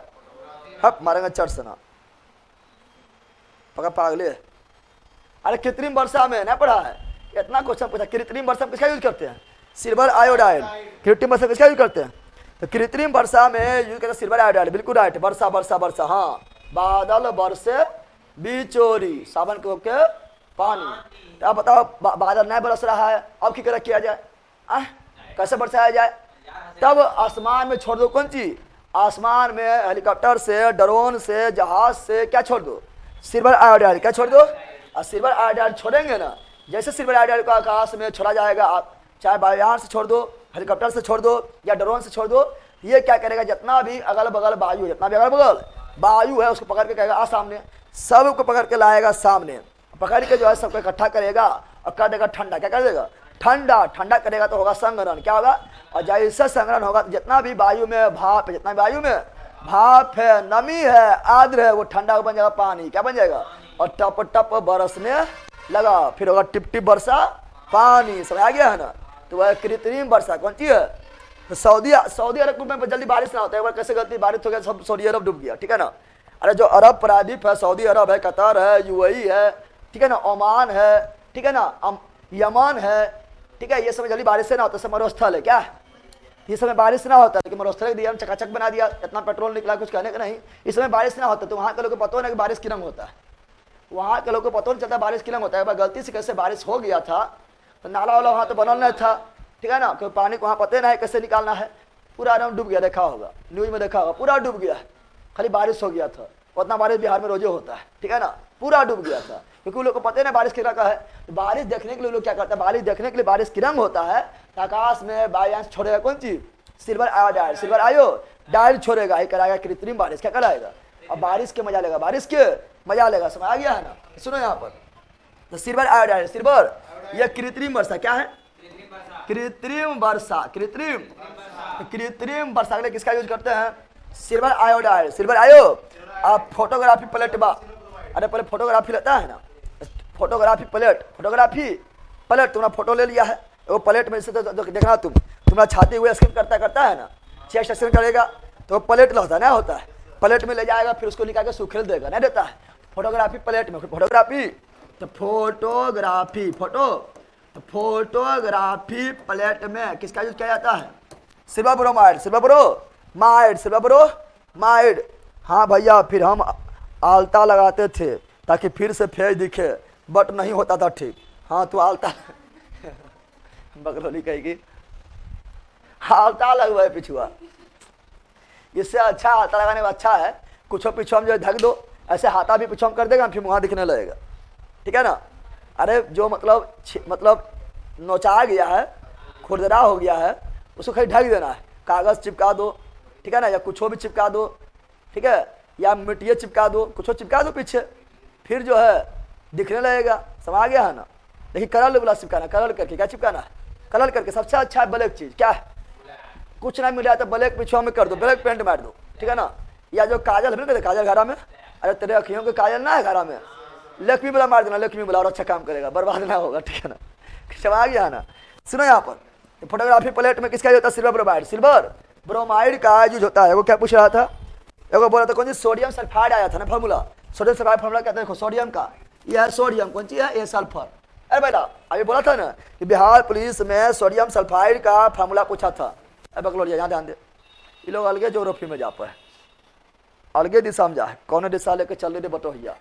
हक मारेंगे चढ़ सना, पका पागले, अरे कृत्रिम वर्षा में ना पढ़ा है, इतना क्वेश्चन पूछा। कृत्रिम वर्षा में किसका यूज करते हैं, सिल्वर आयोडाइड। कृत्रिम वर्षा किसका यूज करते हैं, तो कृत्रिम वर्षा में यूज करते हैं सिल्वर आयोडाइड, बिल्कुल राइट। वर्षा, हाँ, बादल बरसे बिचोरी, सावन के पानी। तो अब बताओ बादल नहीं बरस रहा है, अब क्या किया जाए, कैसे बरसाया जाए, तब आसमान में छोड़ दो, कौन चीज, आसमान में हेलीकॉप्टर से, ड्रोन से, जहाज से क्या छोड़ दो, सिल्वर आयोडाइड। क्या छोड़ दो, और सिल्वर आयोडाइड छोड़ेंगे ना, जैसे सिल्वर आयोडाइड को आकाश में छोड़ा जाएगा, आप चाहे वायुयान से छोड़ दो, हेलीकॉप्टर से छोड़ दो, या ड्रोन से छोड़ दो, ये क्या करेगा, जितना भी अगल बगल वायु, जितना भी अगल बगल वायु है उसको पकड़ के कहेगा आ सामने, सबको पकड़ के लाएगा सामने, पकड़ के जो है सबको इकट्ठा करेगा और कर देगा ठंडा। क्या कर देगा, ठंडा करेगा तो होगा संग्रहण। क्या होगा, और जैसे संग्रहण होगा तो जितना भी वायु में भाप है, जितना भी वायु में भाप है, नमी है, आर्द्र है, वो ठंडा बन जाएगा पानी। क्या बन जाएगा, और टप टप बरसने लगा, फिर होगा टिप टिप वर्षा पानी, समझ आ गया है ना। तो वह कृत्रिम वर्षा कौन सी है, तो सऊदी अरब में जल्दी बारिश ना होता है, कैसे गलती बारिश हो गया, सब सऊदी अरब डूब गया, ठीक है ना। अरे जो अरब प्रादीप है, सऊदी अरब है, कतर है, यूएई है, ठीक है ना, ओमान है, ठीक है ना, यमन है, ठीक है, ये समय जल्दी बारिश से ना होता, मरुस्थल है। क्या ये समय बारिश ना होता, लेकिन मरुस्थल दिया चकाचक बना दिया, इतना पेट्रोल निकला, कुछ कहने का नहीं। इस समय बारिश ना होता, तो वहाँ के लोग को पता नहीं कि बारिश की रंग होता है, वहाँ के लोग को पता नहीं चलता बारिश की रंग होता है। गलती से कैसे बारिश हो गया था, तो नाला वाला वहाँ तो बनल नहीं था, ठीक है ना, क्योंकि पानी को वहाँ पता नहीं कैसे निकालना है, पूरा एकदम डूब गया, देखा होगा न्यूज में, देखा होगा पूरा डूब गया, खाली बारिश हो गया था। उतना बारिश बिहार में रोजे होता है, ठीक है ना, पूरा डूब गया था, क्योंकि उन लोग को पता नहीं बारिश की रंग है। तो बारिश देखने के लिए लोग क्या करते हैं, बारिश देखने के लिए बारिश की रंग होता है, तो आकाश में वायुयान छोड़ेगा कौन चीज, सिल्वर आयोडाइड, सिल्वर आयोडाइड छोड़ेगा, ही कराएगा कृत्रिम बारिश। क्या कराएगा, और बारिश के मजा लेगा, बारिश के मजा लेगा, समझ आ गया है ना। सुनो यहाँ पर, तो सिल्वर आयोडाइड, सिल्वर, यह कृत्रिम वर्षा, क्या है, कृत्रिम वर्षा, कृत्रिम वर्षा के लिए किसका यूज करते हैं, सिल्वर आयोडाइड, सिल्वर आयो। आप फोटोग्राफी प्लेट बा, अरे पहले फोटोग्राफी लेता है ना, फोटोग्राफी प्लेट तुम्हारा फोटो ले लिया है, वो प्लेट में से तो देखना तुम्हारा छाती हुए स्कैन करता है ना, चेस्ट स्कैन करेगा तो प्लेट होता ना, होता है प्लेट में ले जाएगा, फिर उसको निकाल के सूखेल देगा, नहीं देता है। फोटोग्राफी प्लेट में, फोटोग्राफी तो फोटोग्राफी प्लेट में किसका यूज किया जाता है, सिल्वर ब्रोमाइड। हाँ भैया, फिर हम आलता लगाते थे ताकि फिर से फेज दिखे, बट नहीं होता था ठीक। हाँ तू आलता बकरोली कहेगी, आलता लगवा है पिछुआ, इससे अच्छा आलता लगाने में अच्छा है कुछ पीछे हम जो ढक दो, ऐसे हाथा भी पीछे कर देगा फिर मुँह दिखने लगेगा, ठीक है ना। अरे जो मतलब नोचा गया है, खुरदरा हो गया है, उसको खाली ढक देना है, कागज़ चिपका दो, ठीक है ना, या कुछ भी चिपका दो, ठीक है, या मिट्टी चिपका दो, कुछ चिपका दो पीछे, फिर जो है दिखने लगेगा। समझ गया है ना। लेकिन कलर वाला चिपकाना, कलर करके क्या चिपकाना है, कलर करके। सबसे अच्छा है ब्लैक चीज़, क्या है, कुछ ना मिला तो ब्लैक पीछे में कर दो, ब्लैक पेंट मार दो, ठीक है ना। या जो काजल है ना, काजल घरा में, अरे तेरे अखियों के काजल ना है घरा में, लक्ष्मी वाला मार देना, लक्ष्मी वाला, और अच्छा काम करेगा, बर्बाद ना होगा, ठीक है ना। समझ गया ना। सुनो यहाँ पर फोटोग्राफी प्लेट में किसका होता है, सिल्वर ब्रोमाइड। सिल्वर ब्रोमाइड का यूज होता है। वो क्या पूछ रहा था, एगो बोला था कौन सी, सोडियम सल्फाइड आया था ना फॉर्मूला। सोडियम सल्फाइड फॉर्मूला क्या था, देखो सोडियम का, यह है सोडियम, कौन सी है, ये सल्फर। अरे बेटा अभी बोला था ना कि बिहार पुलिस में सोडियम सल्फाइड का फार्मूला पूछा था। अब बकलोरिया यहाँ ध्यान दे, ये लोग अलगे जोग्राफी में जा पाए, अलगे दिशा में जा है, कौन दिशा लेके चल रहे बटोहिया,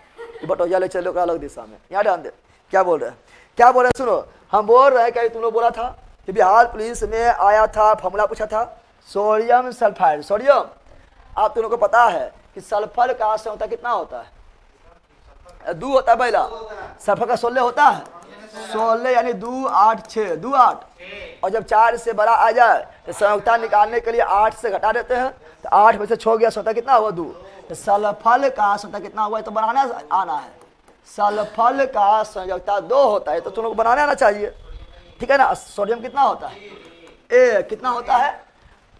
बटोहिया ले चलो अलग दिशा में। यहाँ ध्यान दे क्या बोल रहे हैं, क्या बोल रहे हैं, सुनो। हम बोल रहे हैं क्या तुम लोग बोला था कि बिहार पुलिस में आया था, फार्मूला पूछा था सोडियम सल्फाइड। सोडियम आप तुम लोग को पता है कि सल्फर का संख्या कितना होता है, 2 होता है पहला, सल्फर का 16 होता है, 16 यानी 2 8 6, 2 8, और जब 4 से बड़ा आ जाए तो संयुक्ता निकालने के लिए 8 से घटा देते हैं, तो 8 में से 6 गया, संख्या कितना हुआ, 2। तो सल्फर का संख्या कितना हुआ है तो बनाना आना है। सल्फर का संयुक्ता 2 होता है, तो तुम लोग बनाने आना चाहिए, ठीक है ना। सोडियम कितना होता है, ए कितना होता है।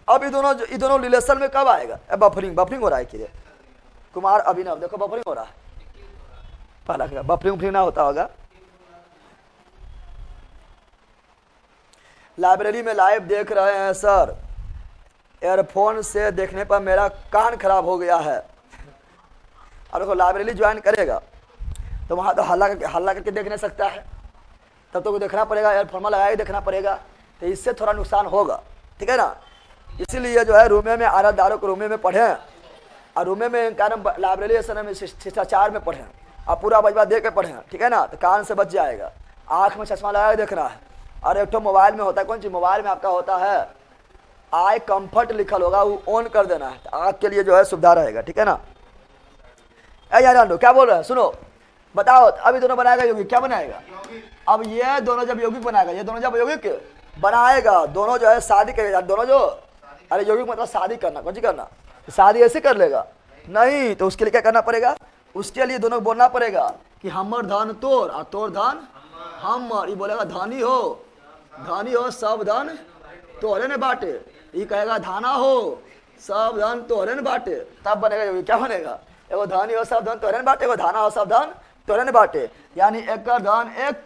अब ये दोनों रिलेशन में कब आएगा, बफरिंग हो रहा है कि कुमार अभिनव, देखो बफरिंग हो रहा है, पहला बफरिंग ना होता होगा। लाइब्रेरी में लाइव देख रहे हैं सर, एयरफोन से देखने पर मेरा कान खराब हो गया है। और देखो लाइब्रेरी ज्वाइन करेगा तो वहाँ तो हल्ला करके देख नहीं सकता है, तब तो देखना पड़ेगा, एयरफोन लगा के देखना पड़ेगा, तो इससे थोड़ा नुकसान होगा, ठीक है ना। इसीलिए जो है रूमे में आरादारों को रूमे में पढ़ें, और रूमे में कारण लाइब्रेरी ऐसा में शिष्टाचार में पढ़ें, और पूरा बजवा दे के पढ़ें, ठीक है ना, तो कान से बच जाएगा। आँख में चश्मा लगा के देखना है। और एक तो मोबाइल में होता है, कौन सी मोबाइल में आपका होता है आई कंफर्ट लिखल होगा, वो ऑन कर देना है, तो आँख के लिए जो है सुविधा रहेगा, ठीक है ना। यार क्या बोल रहे हैं, सुनो बताओ। अभी दोनों बनाएगा योगिक, क्या बनाएगा, अब ये दोनों जब यौगिक बनाएगा, ये दोनों जब यौगिक बनाएगा, दोनों जो है शादी करेगा, दोनों जो, अरे यौगिक मतलब शादी करना, कौन सी करना, शादी ऐसे कर लेगा नहीं, तो उसके लिए क्या करना पड़ेगा, उसके लिए दोनों को बोलना पड़ेगा कि हमर धन तोर और तोर धन हमर। ये बोलेगा धानी हो सब धन तोहरे ने बांटे, ये कहेगा धाना हो सब धन तोहरे ने बांटे, तब बनेगा यौगिक। क्या बनेगा, एगो धानी हो सब धन तोहरे ने बांटे, एगो धाना हो सब धन तोहरे ने बांटे, यानी एक धन एक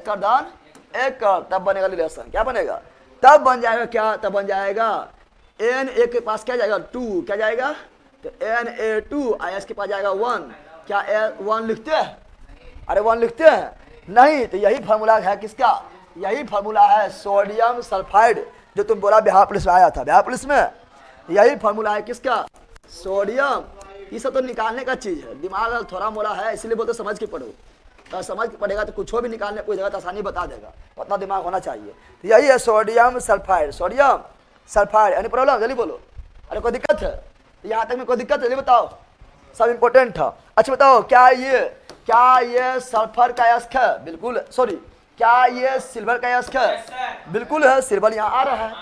धन एक कर, तब बनेगा रिलेशन। क्या बनेगा, तब बन जाएगा क्या, तब बन जाएगा एन ए के पास क्या जाएगा 2, क्या जाएगा, तो एन ए 2, आई एस के पास जाएगा 1। क्या 1 लिखते हैं, अरे 1 लिखते हैं नहीं, तो यही फार्मूला है किसका, यही फार्मूला है सोडियम सल्फाइड, जो तुम बोला बिहार पुलिस में आया था। बिहार पुलिस में यही फार्मूला है किसका, सोडियम। ये सब तो निकालने का चीज है, दिमाग थोड़ा मोड़ा है, इसलिए बोलते समझ के पढ़ो, तो समझ के पढ़ेगा तो कुछ भी निकालने कोई जगह तो आसानी बता देगा, उतना दिमाग होना चाहिए। तो यही है sodium sulphide, sodium sulphide. Any problem, जल्दी बोलो, अरे कोई दिक्कत है, यहाँ तक में कोई दिक्कत है, जल्दी बताओ, सब इंपॉर्टेंट था। अच्छा बताओ, क्या ये सल्फर का अयस्क है, बिल्कुल, सॉरी, क्या ये सिल्वर का अयस्क है, बिल्कुल है, सिल्वर यहाँ आ रहा है।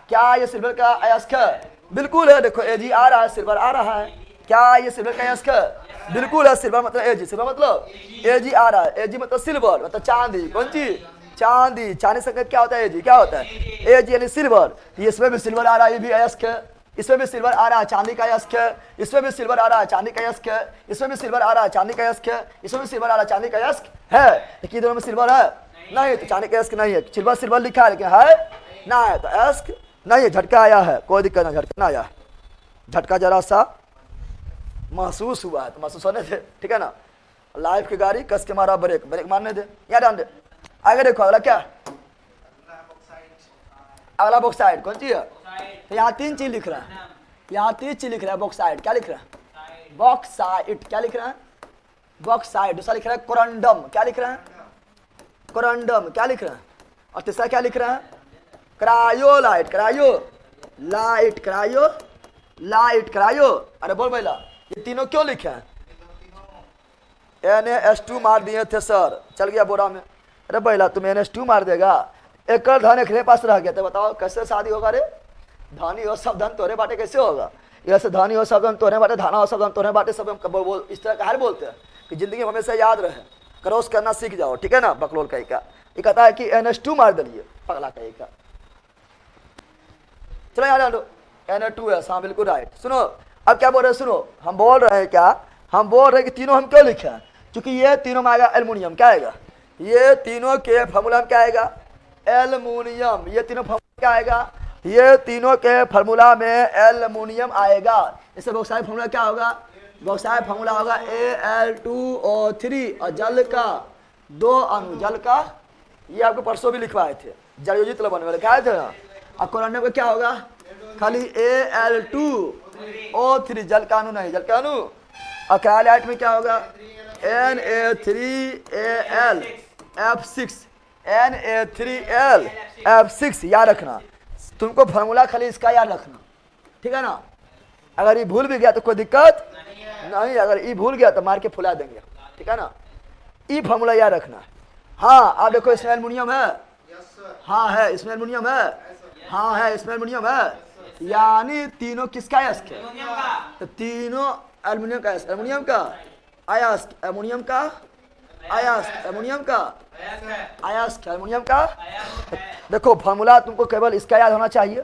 क्या ये सिल्वर का अयस्क है, बिल्कुल है, देखो एजी आ रहा है, सिल्वर आ रहा है। क्या ये सिल्वर का अयस्क है, बिल्कुल है, सिल्वर मतलब एजी, सिल्वर मतलब एजी आ रहा है, एजी मतलब सिल्वर मतलब चांदी, कौन सी, चांदी। चांदी से क्या होता है, एजी क्या होता है, एजी यानी सिल्वर। इसमें भी सिल्वर आ रहा है, ये भी अयस्क है, इसमें भी सिल्वर आ रहा है, चांदी का अयस्क है, इसमें भी सिल्वर आ रहा है, चांदी का अयस्क है, इसमें भी सिल्वर आ रहा है, चांदी का अयस्क है, इसमें भी सिल्वर आ रहा है, चांदी का अयस्क है। लेकिन दोनों में सिल्वर है नहीं, तो चांदी का अयस्क नहीं है, सिल्वर लिखा है लेकिन है ना है, तो अयस्क नहीं है। झटका आया है, कोई दिक्कत नहीं, झटका ना आया, झटका जरा सा महसूस हुआ है तो महसूस होने दे, ठीक है ना। लाइफ की गाड़ी कस के मारा, ब्रेक मारने दे, यहाँ ध्यान दे। आगे देखो अगला क्या, अगला बॉक्साइड कौन सी है, तो यहाँ 3 चीज लिख रहा है, यहाँ 3 चीज लिख रहा है। बॉक्साइड क्या लिख रहा है, बॉक्साइड क्या लिख रहा है, बॉक्साइड। दूसरा लिख रहा है कोरंडम, क्या लिख रहा है, कोरंडम क्या लिख रहा है। और तीसरा क्या लिख रहा है, क्रायोलाइट, क्रायो। अरे बोल भैया, ये तीनों क्यों लिखे हैं, Na2 मार दिए थे सर, चल गया बोरा में। अरे बैला तुम Na2 मार देगा, एक धन एक पास रह गया, तो बताओ कैसे शादी होगा रे? धानी हो सब धन तोरे बाटे कैसे होगा? ऐसे धानी हो सब धन तोरे बाटे, धाना हो सब धन तोरे बाटे, सब बोल इस तरह का हाल बोलते हैं कि जिंदगी में हमेशा याद रहे, क्रॉस करना सीख जाओ, ठीक है ना? बकलोल कहीं का ये कहता है कि Na2 मार दिए, पगला कहीं का। चलो यहाँ डालो Na2 है, हाँ बिल्कुल राइट। सुनो अब क्या बोल रहे हैं, सुनो हम बोल रहे हैं क्या, हम बोल रहे हैं कि तीनों हम क्यों लिखे हैं? क्योंकि ये तीनों में आएगा एल्युमिनियम, क्या आएगा? ये तीनों के फॉर्मूला में क्या आएगा? एल्युमिनियम। ये तीनों फॉर्मूला क्या आएगा? ये तीनों के फार्मूला में एल्युमिनियम आएगा। इससे बॉक्साइड फार्मूला क्या होगा? बॉक्साइड फार्मूला होगा Al2O3 और जल का 2 अणु, जल का, ये आपको परसों भी लिखवाए थे, जलयोजित लवण में लिखाए थे ना। और कोरोना में क्या होगा? खाली Al2O3, जल का अणु नहीं, जल का अणु। और क्रायोलाइट में क्या होगा? Na3Al F6, Na3Al F6, याद रखना। तुमको फार्मूला खाली इसका याद रखना, ठीक है ना? अगर ये भूल भी गया तो कोई दिक्कत नहीं, अगर ये भूल गया तो मार के फुला देंगे, ठीक है ना? ये फार्मूला याद रखना। हाँ आप देखो इसमें एल्युमिनियम है, हाँ है इसमें एल्युमिनियम है, हाँ है इसमें एल्युमिनियम है, यानी तीनों किसका अयस्क है? तो तीनों एल्युमिनियम का, एल्युमिनियम का अयस्क, एल्युमिनियम का अयस्क, एल्युमिनियम का अयस्क, एल्युमिनियम का। देखो फार्मूला तुमको केवल इसका याद होना चाहिए,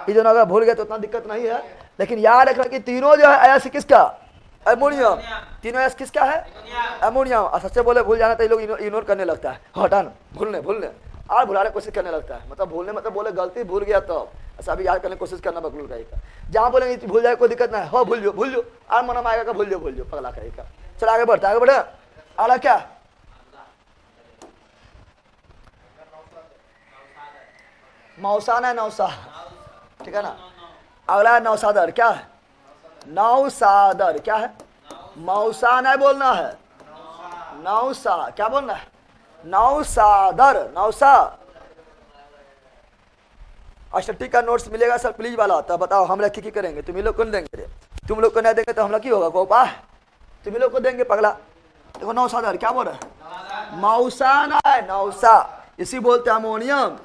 ये दोनों अगर भूल गए तो उतना दिक्कत नहीं है, लेकिन याद रखना कि तीनों जो है अयस्क किसका? एल्युमिनियम। तीनों अयस्क किसका है? एल्युमिनियम। और सच्चे बोले भूल जाना तो ये लोग इग्नोर करने लगता है, हटान भूलने और भुलाने की कोशिश करने लगता है। मतलब भूलने मतलब बोले गलती भूल गया तो ऐसा अभी याद करने की कोशिश करना बकलूल कहेगा। जहाँ बोलेंगे भूल जाए कोई दिक्कत नहीं, हो भूल जाओ और मना आएगा भूल जाओ पगला कहेगा। चलो आगे बढ़ता, आगे बढ़े। अगला क्या? मौसाना है, नौसा, ठीक है ना? अगला है नौसादर, क्या है? नौसादर क्या है? मौसा नहीं बोलना है, नौसा, क्या बोलना है? नौसादर, नौसा। अच्छा ठीक है, नोट्स मिलेगा सर प्लीज वाला, तब बताओ हम लोग की करेंगे? तुम लोग को देंगे रे, तुम लोग को नहीं देंगे तो हम लोग की होगा? को पा तुम लोग को देंगे पगला। देखो नौसादर क्या बोल रहे हैं? मौसा ना है, नौसा। इसी बोलते हैं अमोनियम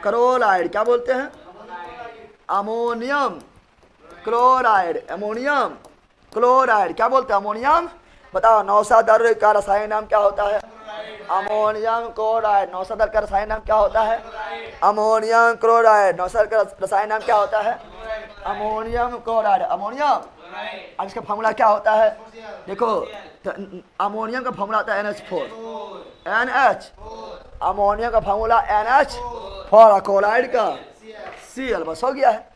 क्लोराइड, क्या बोलते हैं? अमोनियम क्लोराइड, अमोनियम क्लोराइड, क्या बोलते हैं? अमोनियम। बताओ नौसादर का रासायनिक नाम क्या होता है? Ammonium chloride. नौसादर का रासायनिक नाम क्या होता है? Ammonium chloride. नौसादर का रासायनिक नाम क्या होता है? Ammonium chloride, ammonium. अब इसका फार्मूला क्या होता है? देखो अमोनियम का फार्मूला होता है NH4, NH। अमोनियम का फार्मूला NH4, क्लोराइड का Cl, बस हो गया है,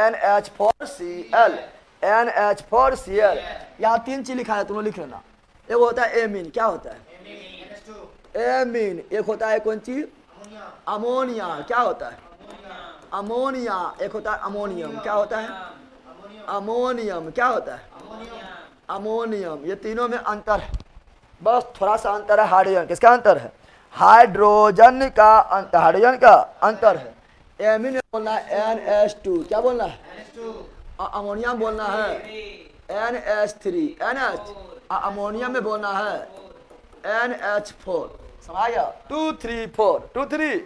NH4Cl, NH4Cl। यहाँ 3 चीज लिखा है, तुम लिख लेना। एक होता है एमीन, क्या होता है? एमीन। एक होता है कौन चीज? अमोनिया, क्या होता है? अमोनिया। एक होता है अमोनियम, क्या होता है? अमोनियम, क्या होता है? अमोनियम। ये तीनों में अंतर है, बस थोड़ा सा अंतर है हाइड्रोजन। किसका अंतर है? हाइड्रोजन का अंतर, हाइड्रोजन का अंतर है। एमीन में बोलना है NH2, क्या बोलना है? अमोनियम बोलना है NH3, NH। अमोनियम में बोलना है NH4, समझ गया? 2 3 4 2 3।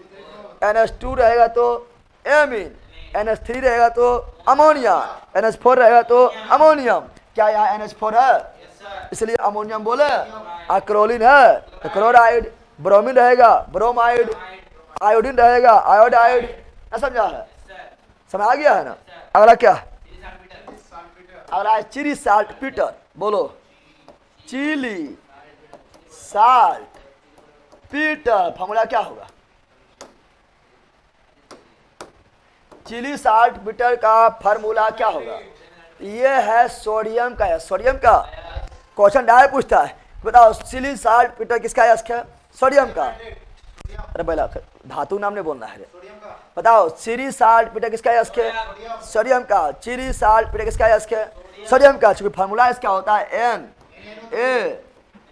NH2 रहेगा तो एमीन, NH3 रहेगा तो अमोनिया, NH4 रहेगा तो अमोनियम। क्या यहाँ NH4 है? इसलिए अमोनियम बोले। क्लोरीन है तो क्लोराइड, ब्रोमीन रहेगा ब्रोमाइड, आयोडीन रहेगा आयोडाइड। ना समझा है? समझ आ गया है ना? अगला क्या? अगला है चिली साल्ट पीटर। बोलो चिली साल्ट पीटर। फार्मूला क्या होगा? चिली साल्ट पीटर का फार्मूला क्या होगा? ये है सोडियम का है, सोडियम का। क्वेश्चन डायरेक्ट पूछता है, बताओ चिली साल्ट पीटर किसका अयस्क है? सोडियम का। अरे भैया धातु नाम नहीं बोलना है, बताओ चिली साल्ट पीटर किसका अयस्क है? सोडियम का। चिली साल्ट पीटर किसका अयस्क है? सोडियम का। चूंकि फार्मूला इसका होता है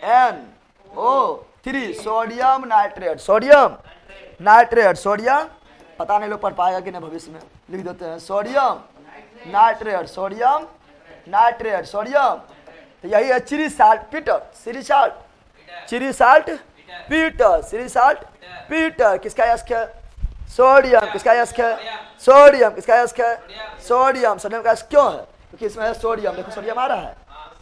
NaNO3, sodium nitrate, sodium nitrate, sodium. पता नहीं लोग पढ़ पाएगा कि नहीं, भविष्य में लिख देते हैं sodium nitrate, sodium nitrate, sodium तो यही है Chile saltpetre, Chile salt, Chile saltpetre, Chile saltpetre. किसका यस्क है? सोडियम। किसका यस्क है? सोडियम। किसका यस्क है? सोडियम। सोडियम का यस्क क्यों है? क्योंकि इसमें है सोडियम। देखो सोडियम आ रहा है,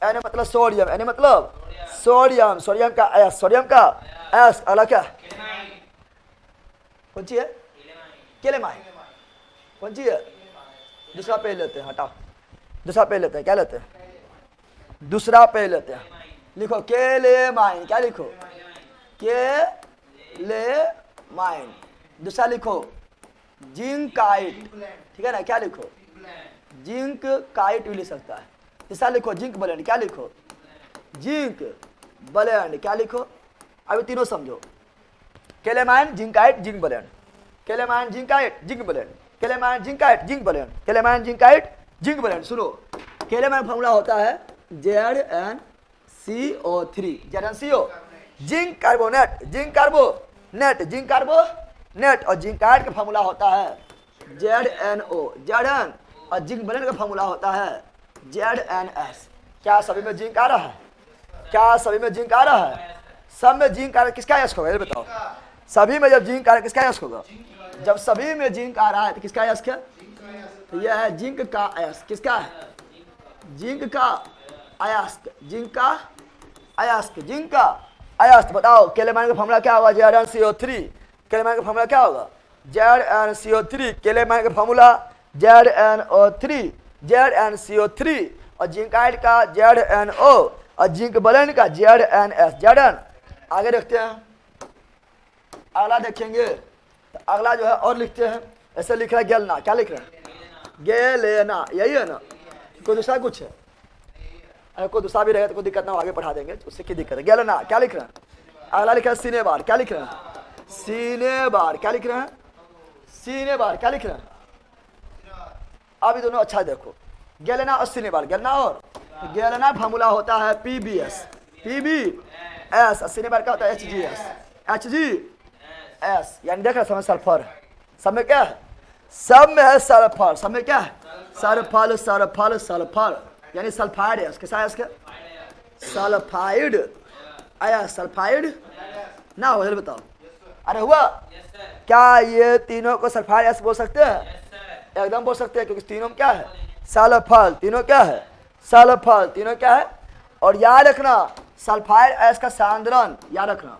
एन मतलब सोडियम, एन मतलब सोडियम, सोडियम का एस, सोडियम का एस। अगला क्या? कौन सी है? केलेमाइन। कौन सी है? दूसरा पेज लेते हैं, हटाओ दूसरा पेज लेते हैं। क्या लेते हैं? दूसरा पेज लेते हैं। लिखो केलेमाइन। क्या लिखो? केलेमाइन। दूसरा लिखो जिंकाइट, ठीक है ना? क्या लिखो? जिंक काइट भी लिख सकता है। तीसरा लिखो जिंक ब्लेंड। क्या लिखो? Zinc blende. क्या लिखो? अभी तीनों समझो। Calamine, zincite, zinc blende. Calamine, zincite, zinc blende. Calamine, zincite, zinc blende. Calamine, zincite, zinc blende. सुनो, केलेमाइन फॉर्मूला होता है ZnCO3, ZnCO, zinc carbonate, zinc carbonate, zinc carbonate. और जिंकाइट का फॉर्मूला होता है ZnO, Zn। और जिंक ब्लेंड का formula होता है ZnS। क्या सभी में जिंक आ रहा है? क्या सभी में जिंक आ रहा है? सब में जिंक आ रहा है। किसका यस्क होगा ये बताओ? सभी में जब जिंक आ रहा है किसका यस्क होगा? जब सभी में जिंक आ रहा है तो किसका यस्क है? तो यह है जिंक का अयस्क। किसका है? जिंक का अयस्क, जिंक का अयस्क, जिंक का अयस्क। बताओ केलेमाइन का फॉर्मूला क्या होगा? ZnCO3। केलेमाइन का फॉर्मूला क्या होगा? ZnCO3। केलेमाइन का फॉर्मूला ZnO3, ZnCO3। और जिंकाइट का ZnO, और जिंक ब्लेंड का ZnS, Zn। आगे देखते हैं, अगला देखेंगे। तो अगला जो है और लिखते हैं, ऐसे लिख रहा है गेलना। क्या लिख रहे हैं? गेलेना, यही है ना? कोई दूसरा कुछ है? अगर कोई दूसरा भी रहेगा तो कोई दिक्कत ना हो, आगे पढ़ा देंगे, उससे क्या दिक्कत है? गेलना। क्या लिख रहे हैं? अगला लिख रहा है सीनेबार। क्या लिख रहे हैं? सीनेबार। क्या लिख रहे हैं? सीनेबार। क्या लिख रहे हैं? अभी दोनों अच्छा देखो, गेलेना और सीनेबार। गेलना और गेलना फॉर्मूला होता है PbS, PbS। और सीनेबार का होता है HgS, HgS। यानी देख रहे समय सल्फर, सब में क्या है? सब में है सल्फर। सब में क्या है? सल्फर, सल्फर, सल्फर, यानी सल्फाइड है। कैसा है इसका? सल्फाइड आया, सल्फाइड ना हो? बताओ। अरे हुआ क्या? ये तीनों को सल्फाइड एस बोल सकते हैं? एकदम बोल सकते हैं, क्योंकि तीनों में क्या है? सल्फर। तीनों क्या है? सल्फर। तीनों क्या है? और याद रखना सल्फाइड एस का सांद्रण, याद रखना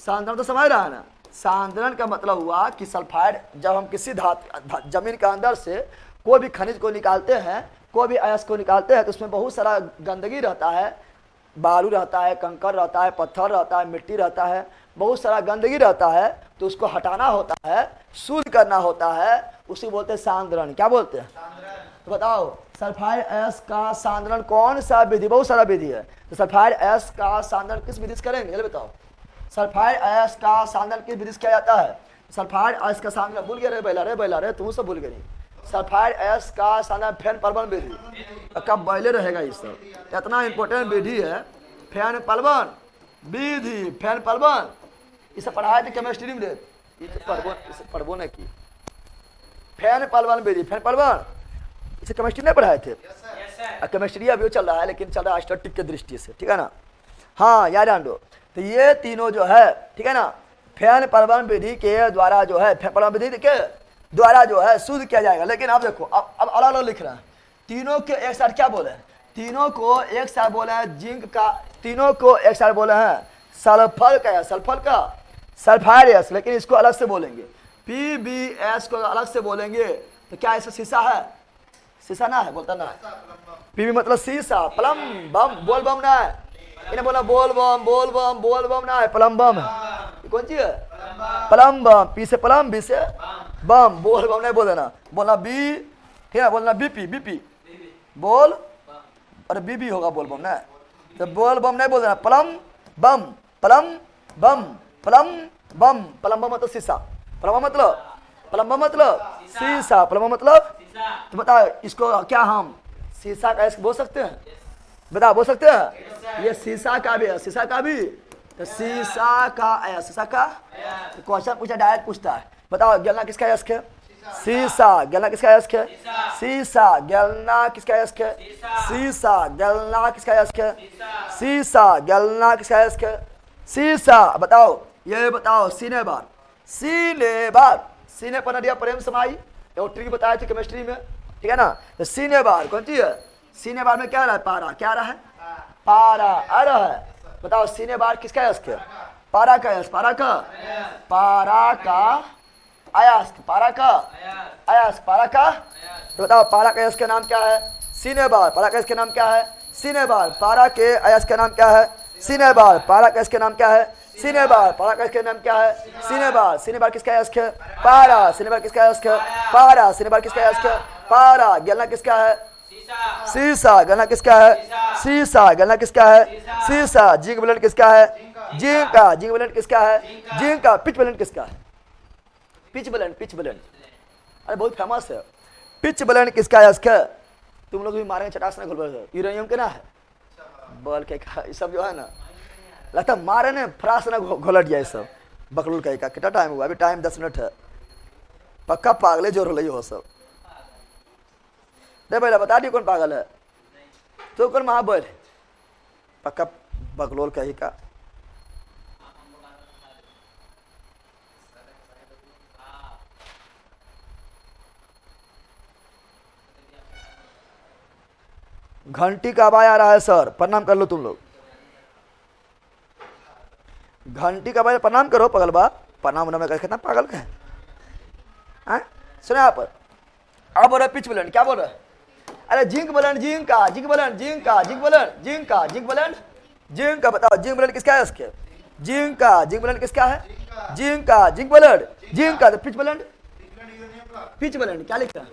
सांद्रण तो समझ रहा है ना? सांद्रण का मतलब हुआ कि सल्फाइड, जब हम किसी जमीन के अंदर से कोई भी खनिज को निकालते हैं, कोई भी अयस्क को निकालते हैं, तो उसमें बहुत सारा गंदगी रहता है, बालू रहता है, कंकड़ रहता है, पत्थर रहता है, मिट्टी रहता है, बहुत सारा गंदगी रहता है। तो उसको हटाना होता है, शुद्ध करना होता है, उसी बोलते हैं सांद्रण। क्या बोलते हैं? तो बताओ सल्फाइड एस का सांद्रण कौन सा विधि? बहुत सारा विधि है। तो सल्फाइड एस का सांद्रण किस विधि से करेंगे ये बताओ? सल्फाइड एस का सांद्रण किस विधि से किया जाता है? सल्फाइड एस का सांद्रण भूल गए? रे बैला रे तुम सब भूल गए। सल्फाइड एस का सांद्रण फैन पलवन विधि। कब बैले रहेगा ये सब? इतना इंपॉर्टेंट विधि है फैन पलवन विधि। फैन पलवन इसे पढ़ाए थे केमिस्ट्री में, पढ़बो नहीं की। फैन पलवन विधि, फैन पलवन इसे केमिस्ट्री में पढ़ाए थे। केमिस्ट्री अभी चल रहा है, लेकिन चल रहा है स्टैटिक की दृष्टि से, ठीक है ना? हाँ याद आंडो। तो ये तीनों जो है, ठीक है ना, फैन पलवन विधि के द्वारा जो है, फैन पलवन विधि के द्वारा जो है शुद्ध किया जाएगा। लेकिन आप देखो, अब अलग अलग लिख रहे हैं। तीनों के एक साथ क्या बोले? तीनों को एक साथ बोले हैं जिंक का, तीनों को एक साथ बोले हैं सल्फर का, सल्फर का सल्फाइड एस, लेकिन इसको अलग से बोलेंगे। PbS को अलग से बोलेंगे। तो क्या ऐसा शीशा है? शीशा ना है, बोलता ना है। PB मतलब शीशा, प्लम बम, बोल बम ना है। इन्हें बोला बोल बम, बोल बम, बोल बम ना है, प्लम बम है। कौन सी है? प्लम बम। P से प्लम, B से बम। बोल बम नहीं बोल देना, बोलना बी, ठीक है? बोलना BP, BP बोल, और BB होगा बोल बम ना। तो बोल बम नहीं बोल देना, प्लम बम, प्लम बम, प्लम बम। प्लम बम मतलब शीशा, प्लम मतलब शीशा, प्लम मतलब। तो बताओ इसको क्या हम शीशा का बोल सकते हैं? बताओ बोल सकते हैं? ये शीशा का भी है, शीशा का भी। तो शीशा का आया, शीशा का। तो क्वेश्चन पूछा, डायरेक्ट पूछता है। बताओ गेलना किसका यस्क है? सीसा गलना किसका यस्क है? सीसा गलना किसका यस्क है? सीसा गलना किसका यस्क है? सीसा गलना किसका यस्क है? सीसा बताओ, ये बताओ सीने बार, सीने बार, सीने पर नदिया प्रेम समाई, ट्रिक बताया थी केमिस्ट्री में, ठीक है ना। तो सीने बार कौन सी है? सीने बार में क्या रहा है? पारा, क्या रहा है? पारा आ रहा है। बताओ सीने बार किसका यस्क है? पारा का यस्क, पारा का, पारा का अयस्क, पारा का अयस्क, पारा का। तो बताओ पारा का यस्क का नाम क्या है? सीने बार। पारा का यस्क का नाम क्या है? सीने बार। पारा के अयस्क का नाम क्या है? सीने बार। पारा का यस्क का नाम क्या है? सीने बार। पारा का यस्क का नाम क्या है? सीने बार। सीने बार किसका यस्क है? पारा। सीने बार किसका यस्क है? पारा। सीने बार किसका यस्क है? पारा। गलना किसका है? सीसा। गलना किसका है? सीसा। गलना किसका है? सीसा। जिंक ब्लेंड किसका है? जिंक का। जिंक ब्लेंड किसका है? जिंक का। पिच ब्लेंड किसका है? पिच ब्लेंड, पिच ब्लेंड, अरे बहुत फेमस है। पिच ब्लेंड किसका यस्क है? तुम लोग भी मारेंगे चटास ना घोल, यूरेनियम के ना है बल के ये सब जो है ना, लगता मारे ने फ्रास ना घोलट गया ये सब बकलूल का। कितना टाइम हुआ? अभी टाइम 10 मिनट है। पक्का पागले जोर रही हो सब। नहीं भैया बता दी कौन पागल है? तो कौन महाबल? पक्का बकलोल कही का। घंटी का आवाज आ रहा है सर, प्रणाम कर लो तुम लोग। घंटी का आवाज, प्रणाम करो पगलबा। प्रणाम होना में कितना पागल का है? सुने आप अब बोल रहे पिच ब्लेंड, क्या बोल रहे? अरे जिंक ब्लेंड, जिंक का, जिंक ब्लेंड, जिंक का, जिंक ब्लेंड, जिंक का, जिंक ब्लेंड, जिंक का। बताओ जिंक ब्लेंड किसका है? इसके जिंक का। जिंक ब्लेंड किसका है? जिंक का। जिंक ब्लेंड, जिंक का। तो पिच ब्लेंड, पिच ब्लेंड क्या लिखा है?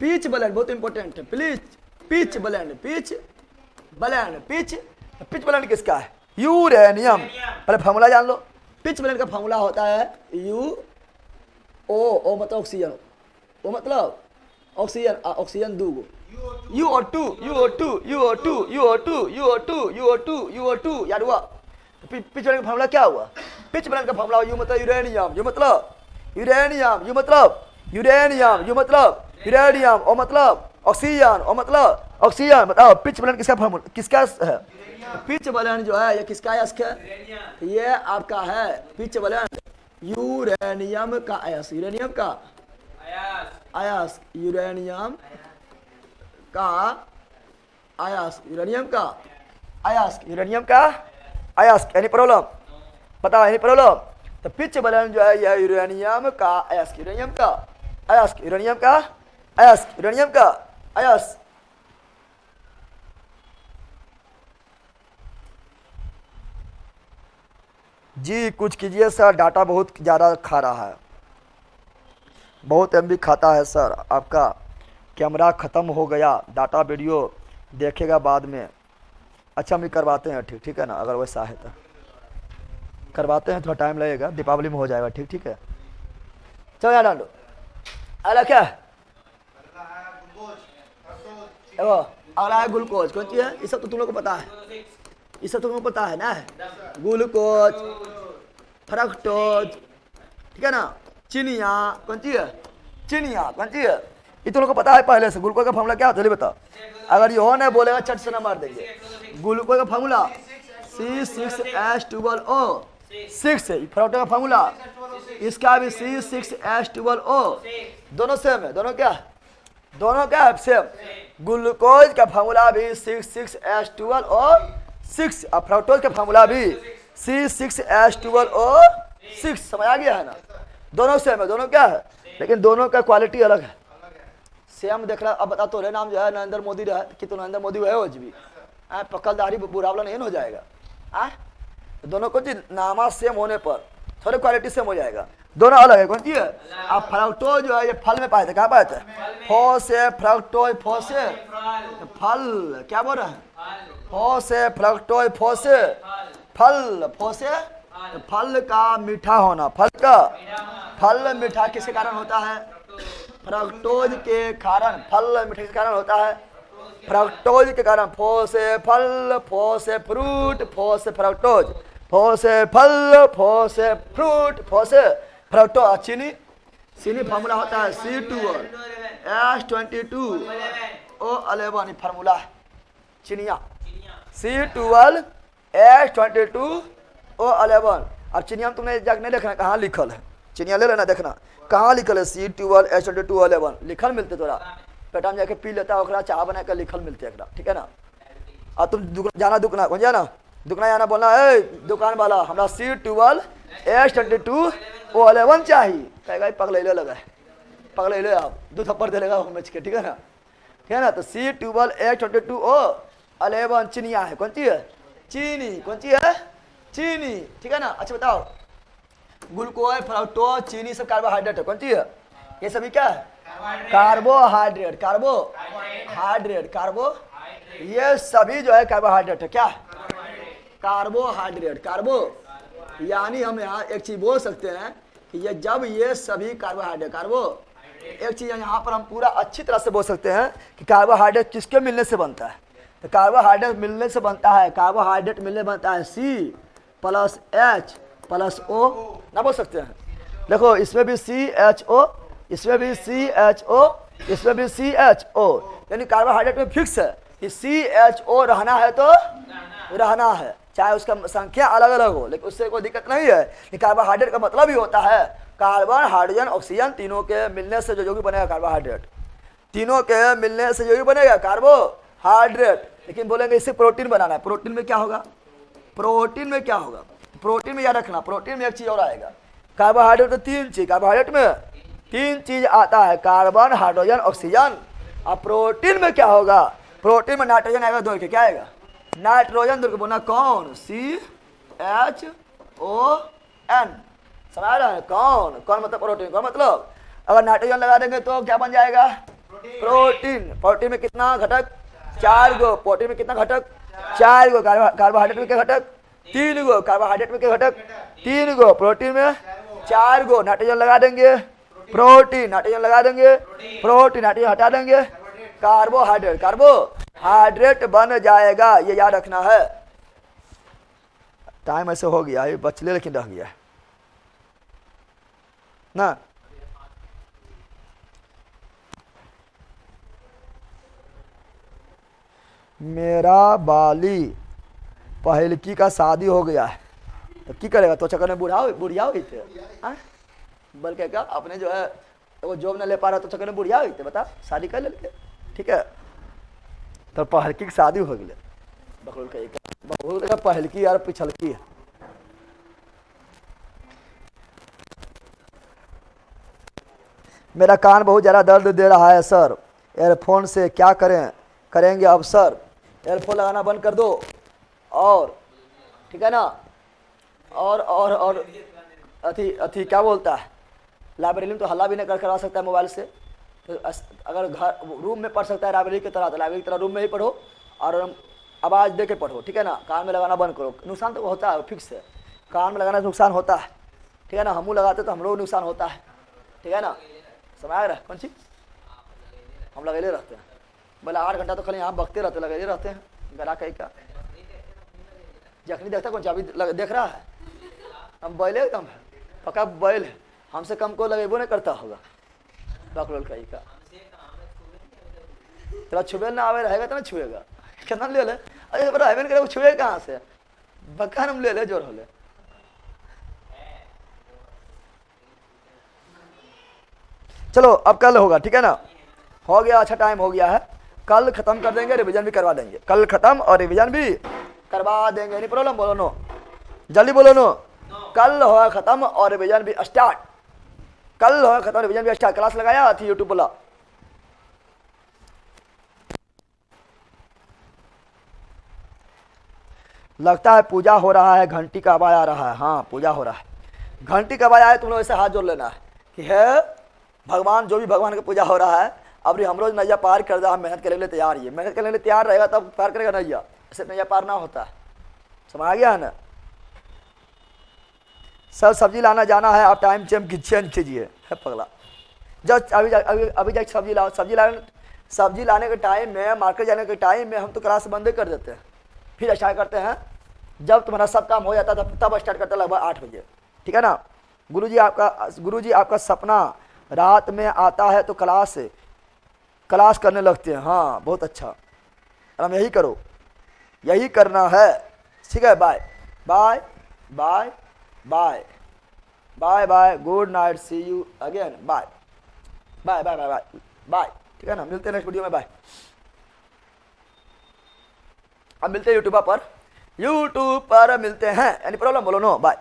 पिच ब्लेंड बहुत इंपॉर्टेंट है please. Pitch blend, pitch blend, pitch, pitch blend किसका है? यूरेनियम। पहले फॉर्मूला जान लो। पिच ब्लेंड का फॉर्मूला होता है यू ओ मतलब ऑक्सीजन, ओ मतलब ऑक्सीजन, ऑक्सीजन दूगो, UO2, UO2, UO2, UO2, UO2, UO2, UO2 याद हुआ? पिच ब्लेंड का फॉर्मूला क्या हुआ? पिच ब्लेंड का फॉर्मूला यू मतलब यूरेनियम, यू मतलब यूरेनियम, यू मतलब यूरेनियम, यू मतलब यूरेनियम, ओ मतलब ऑक्सीजन, ओ मतलब ऑक्सीजन। बताओ पिच ब्लेंड किसका फॉर्मूला, किसका है? पिच ब्लेंड जो है ये किसका यस्क है? ये आपका है पिच ब्लेंड यूरेनियम का अयस्क, यूरेनियम का अयस्क, यूरेनियम का अयस्क, यूरेनियम का अयस्क, यूरेनियम का अयस्क। Any problem? बताओ एनी प्रॉब्लम? तो पिच ब्लेंड जो है यह यूरेनियम का अयस्क, यूरेनियम का अयस्क, यूरेनियम का अयस्क, यूरेनियम का अयस्क। जी कुछ कीजिए सर, डाटा बहुत ज़्यादा खा रहा है, बहुत MB खाता है सर। आपका कैमरा ख़त्म हो गया, डाटा वीडियो देखेगा बाद में। अच्छा हम करवाते हैं, ठीक ठीक है ना? अगर वैसा है तो करवाते हैं, थोड़ा टाइम लगेगा, दीपावली में हो जाएगा, ठीक ठीक है। चलो यार डालो। अरे क्या आ रहा है? ग्लूकोज कौन चीज़ है? ये सब तो तुम लोग को पता है, ये सब तुम लोग को पता है ना? ग्लूकोज, फ्रक्टोज, ठीक है ना? चीनिया कौन चीज़ है? चीनिया कौन चीज़ है? ये तुम लोग को पता है पहले से। ग्लूकोज का फॉर्मूला क्या होता है बताओ? अगर ये हो ना बोलेगा चट से ना मार देंगे। ग्लूकोज का फॉर्मूला C6H12O, 6 है। फ्रक्टोज का फॉर्मूला इसका भी C6H12O, दोनों सेम है। दोनों क्या? दोनों क्या है? सेम। ग्लूकोज का फॉर्मूला भी C6H12O 6 और फ्रक्टोज का फॉर्मूला भी C6H12O 6। समझ आ गया है ना? दोनों सेम है, दोनों क्या है, लेकिन दोनों का क्वालिटी अलग है। सेम देख रहा। अब बता तो रहे नाम जो है नरेंद्र मोदी रहा कि तो नरेंद्र मोदी है आज भी पक्कलदारी बुरावला नहीं हो जाएगा। दोनों को नामा सेम होने पर थोड़ी क्वालिटी सेम हो जाएगा। दोनों अलग है। कौन सी है? अब फ्रक्टोज जो है ये फल में पाए थे। कहाँ पाए थे? फो से फ्रक्टोज, फो से फल, क्या बोल रहे हैं? फो से फ्रक्टोज, फो से फल, फो से फल का मीठा होना। फल का, फल मीठा किसके कारण होता है? फ्रक्टोज के कारण। फल मीठे के कारण होता है फ्रक्टोज के कारण। फो से फल, फो से फ्रूट, फो से फ्रक्टोज, फो से फल, फो से फ्रूट, फो से फ्रक्टोज। चीनी, सीनी फार्मूला होता है C12H22O11 फार्मूला है चिनिया C12H22O11। अब चिनिया में तुमने जाके नहीं देखना कहाँ लिखल है, चिनिया ले लेना देखना कहाँ लिखल है C12H22O11 लिखल मिलते तोरा पेटा में जाके पी लेता है चाह बना कर लिखल मिलते है ठीक है ना। अब तुम जाना दुकान कौन जाना दुकान जाना बोलना ए दुकान वाला हमारा C12H22O11 चाहिए कहेगा पगले लगा है पगले आप 2 थप्पड़ दे लेगा हमच के ठीक है ना। तो C12H22O11 चिनिया है कौन सी है चीनी कौन सी है चीनी ठीक है ना। अच्छा बताओ ग्लूकोज फ्रक्टोज चीनी सब कार्बोहाइड्रेट है कौन सी है ये सभी क्या है कार्बोहाइड्रेट कार्बो ये सभी जो है कार्बोहाइड्रेट है क्या कार्बोहाइड्रेट यानी हम यहाँ एक चीज बोल सकते हैं कि ये जब ये सभी कार्बोहाइड्रेट एक चीज यहाँ पर हम पूरा अच्छी तरह से बोल सकते हैं कि कार्बोहाइड्रेट किसके मिलने से बनता है तो कार्बोहाइड्रेट मिलने से बनता है C+H+O ना बोल सकते हैं। देखो इसमें भी CHO इसमें भी CHO इसमें भी CHO यानी कार्बोहाइड्रेट में फिक्स है कि CHO रहना है तो रहना है चाहे उसका संख्या अलग अलग हो लेकिन उससे कोई दिक्कत नहीं है कि कार्बोहाइड्रेट का मतलब ही होता है कार्बन हाइड्रोजन ऑक्सीजन तीनों के मिलने से जो भी बनेगा कार्बोहाइड्रेट तीनों के मिलने से जो भी बनेगा कार्बोहाइड्रेट। लेकिन बोलेंगे इससे प्रोटीन बनाना है प्रोटीन में क्या होगा प्रोटीन में याद रखना प्रोटीन में एक चीज और आएगा कार्बोहाइड्रेट तो 3 चीज कार्बोहाइड्रेट में 3 चीज आता है कार्बन हाइड्रोजन ऑक्सीजन। अब प्रोटीन में क्या होगा प्रोटीन में नाइट्रोजन आएगा दौड़ के क्या आएगा नाइट्रोजन दौड़ के बोलना कौन CHON समझ रहा है कौन मतलब प्रोटीन कौन मतलब अगर नाइट्रोजन लगा देंगे तो क्या बन जाएगा प्रोटीन में कितना घटक 4 गो प्रोटीन में कितना घटक 4 गो कार्बोहाइड्रेट में क्या घटक 3 गो कार्बोहाइड्रेट में क्या घटक 3 गो प्रोटीन में 4 गो नाइट्रोजन लगा देंगे प्रोटीन नाइट्रोजन लगा देंगे प्रोटीन नाइट्रोजन हटा देंगे कार्बोहाइड्रेट बन जाएगा ये याद रखना है। टाइम ऐसे हो गया ये बचले लेकिन रह गया ना। मेरा बाली पहलकी का शादी हो गया है तो की करेगा तो चक्कर में बुढ़िया हुई थे बल्कि क्या अपने जो है वो जॉब न ले पा रहा तो चक्कर में बुढ़िया हुई थे बता शादी कर लेते ठीक है। तो पहलकी की शादी हो गई बकरुल का पहलकी यार पिछलकी है। मेरा कान बहुत ज़्यादा दर्द दे रहा है सर एयरफोन से क्या करेंगे अब सर एयरफोन लगाना बंद कर दो और ठीक है ना और अथी क्या बोलता है लाइब्रेरी में तो हल्ला भी नहीं करवा सकता है मोबाइल से तो अगर घर रूम में पढ़ सकता है लाइब्रेरी की तरह तो लाइब्रेरी की तरह रूम में ही पढ़ो और आवाज़ दे के पढ़ो ठीक है ना। कान में लगाना बंद करो नुकसान तो होता है फिक्स है कान में लगाना नुकसान होता है ठीक है ना। हम लगाते तो हम लोग नुकसान होता है ठीक है ना। समझ आ रहा है कौन सी हम लगेले रहते हैं बोले 8 घंटा तो खाली यहाँ बकते रहते लगेले रहते हैं गला कहीं का जखनी देखता कौन चाबी देख रहा है हम बैले एकदम है पक्का बैल है हमसे कम को लगेबो नहीं करता होगा बकरोल कहीं का तेरा छुबे ना आवे रहेगा तो ना छुएगा कितना ले ले अरे बड़ा हेवन करे वो छुए कहाँ से बक्का हम ले जोर हो ले। चलो अब कल होगा ठीक है ना हो गया अच्छा टाइम हो गया है कल खत्म कर देंगे रिवीजन भी करवा देंगे कल खत्म और रिवीजन भी करवा देंगे नहीं प्रॉब्लम बोलो नो जल्दी बोलो नो कल होगा खत्म और रिवीजन भी स्टार्ट कल होगा खत्म रिवीजन भी स्टार्ट क्लास लगाया थी यूट्यूब वाला लगता है पूजा हो रहा है घंटी का आवाज आ रहा है। हाँ पूजा हो रहा है घंटी का आवाज आए तुम लोग ऐसे हाथ जोड़ लेना है कि है भगवान जो भी भगवान का पूजा हो रहा है अब हम रोज नैया पार कर रहा है मेहनत करने के लिए तैयार ही मेहनत करने के लिए तैयार रहेगा तब पार करेगा नैया ऐसे नैया पार ना होता है समझ आ गया है ना। सर सब्जी लाना जाना है आप टाइम चेम कीजिए है पगला जब अभी जाके सब्जी लाओ सब्जी लाने के टाइम में मार्केट जाने के टाइम में हम तो क्लास बंद कर देते हैं फिर स्टार्ट करते हैं जब तुम्हारा सब काम हो जाता है तब स्टार्ट करते हैं लगभग 8 बजे ठीक है ना। गुरुजी आपका सपना रात में आता है तो क्लास करने लगते हैं। हाँ बहुत अच्छा, और हम यही करो, यही करना है। ठीक है, bye bye bye bye bye bye, good night, see you again, bye bye bye bye bye bye. ठीक है ना, मिलते हैं नेक्स्ट वीडियो में, बाय। अब मिलते हैं यूट्यूब पर मिलते हैं। एनी प्रॉब्लम बोलो, नो, बाय।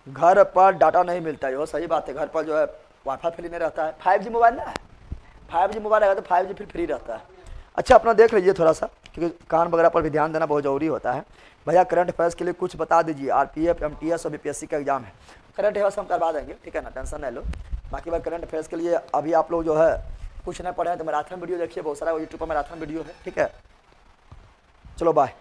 घर पर डाटा नहीं मिलता है, वो सही बात है। घर पर जो है वाईफाई फ्री नहीं रहता है। 5G मोबाइल ना है, 5G मोबाइल आएगा तो 5G फिर फ्री रहता है। अच्छा अपना देख लीजिए थोड़ा सा, क्योंकि कान वगैरह पर भी ध्यान देना बहुत ज़रूरी होता है। भैया करंट अफेयर्स के लिए कुछ बता दीजिए। RPF MTS और BPSC का एग्जाम है। करंट अफेयर्स हम करवा देंगे, ठीक है ना, टेंशन नहीं लो। बाकी बार करंट अफेयर्स के लिए अभी आप लोग जो है कुछ नहीं पढ़े हैं तो मैराथन वीडियो देखिए, बहुत सारा यूट्यूब पर मैराथन वीडियो है। ठीक है, चलो बाय।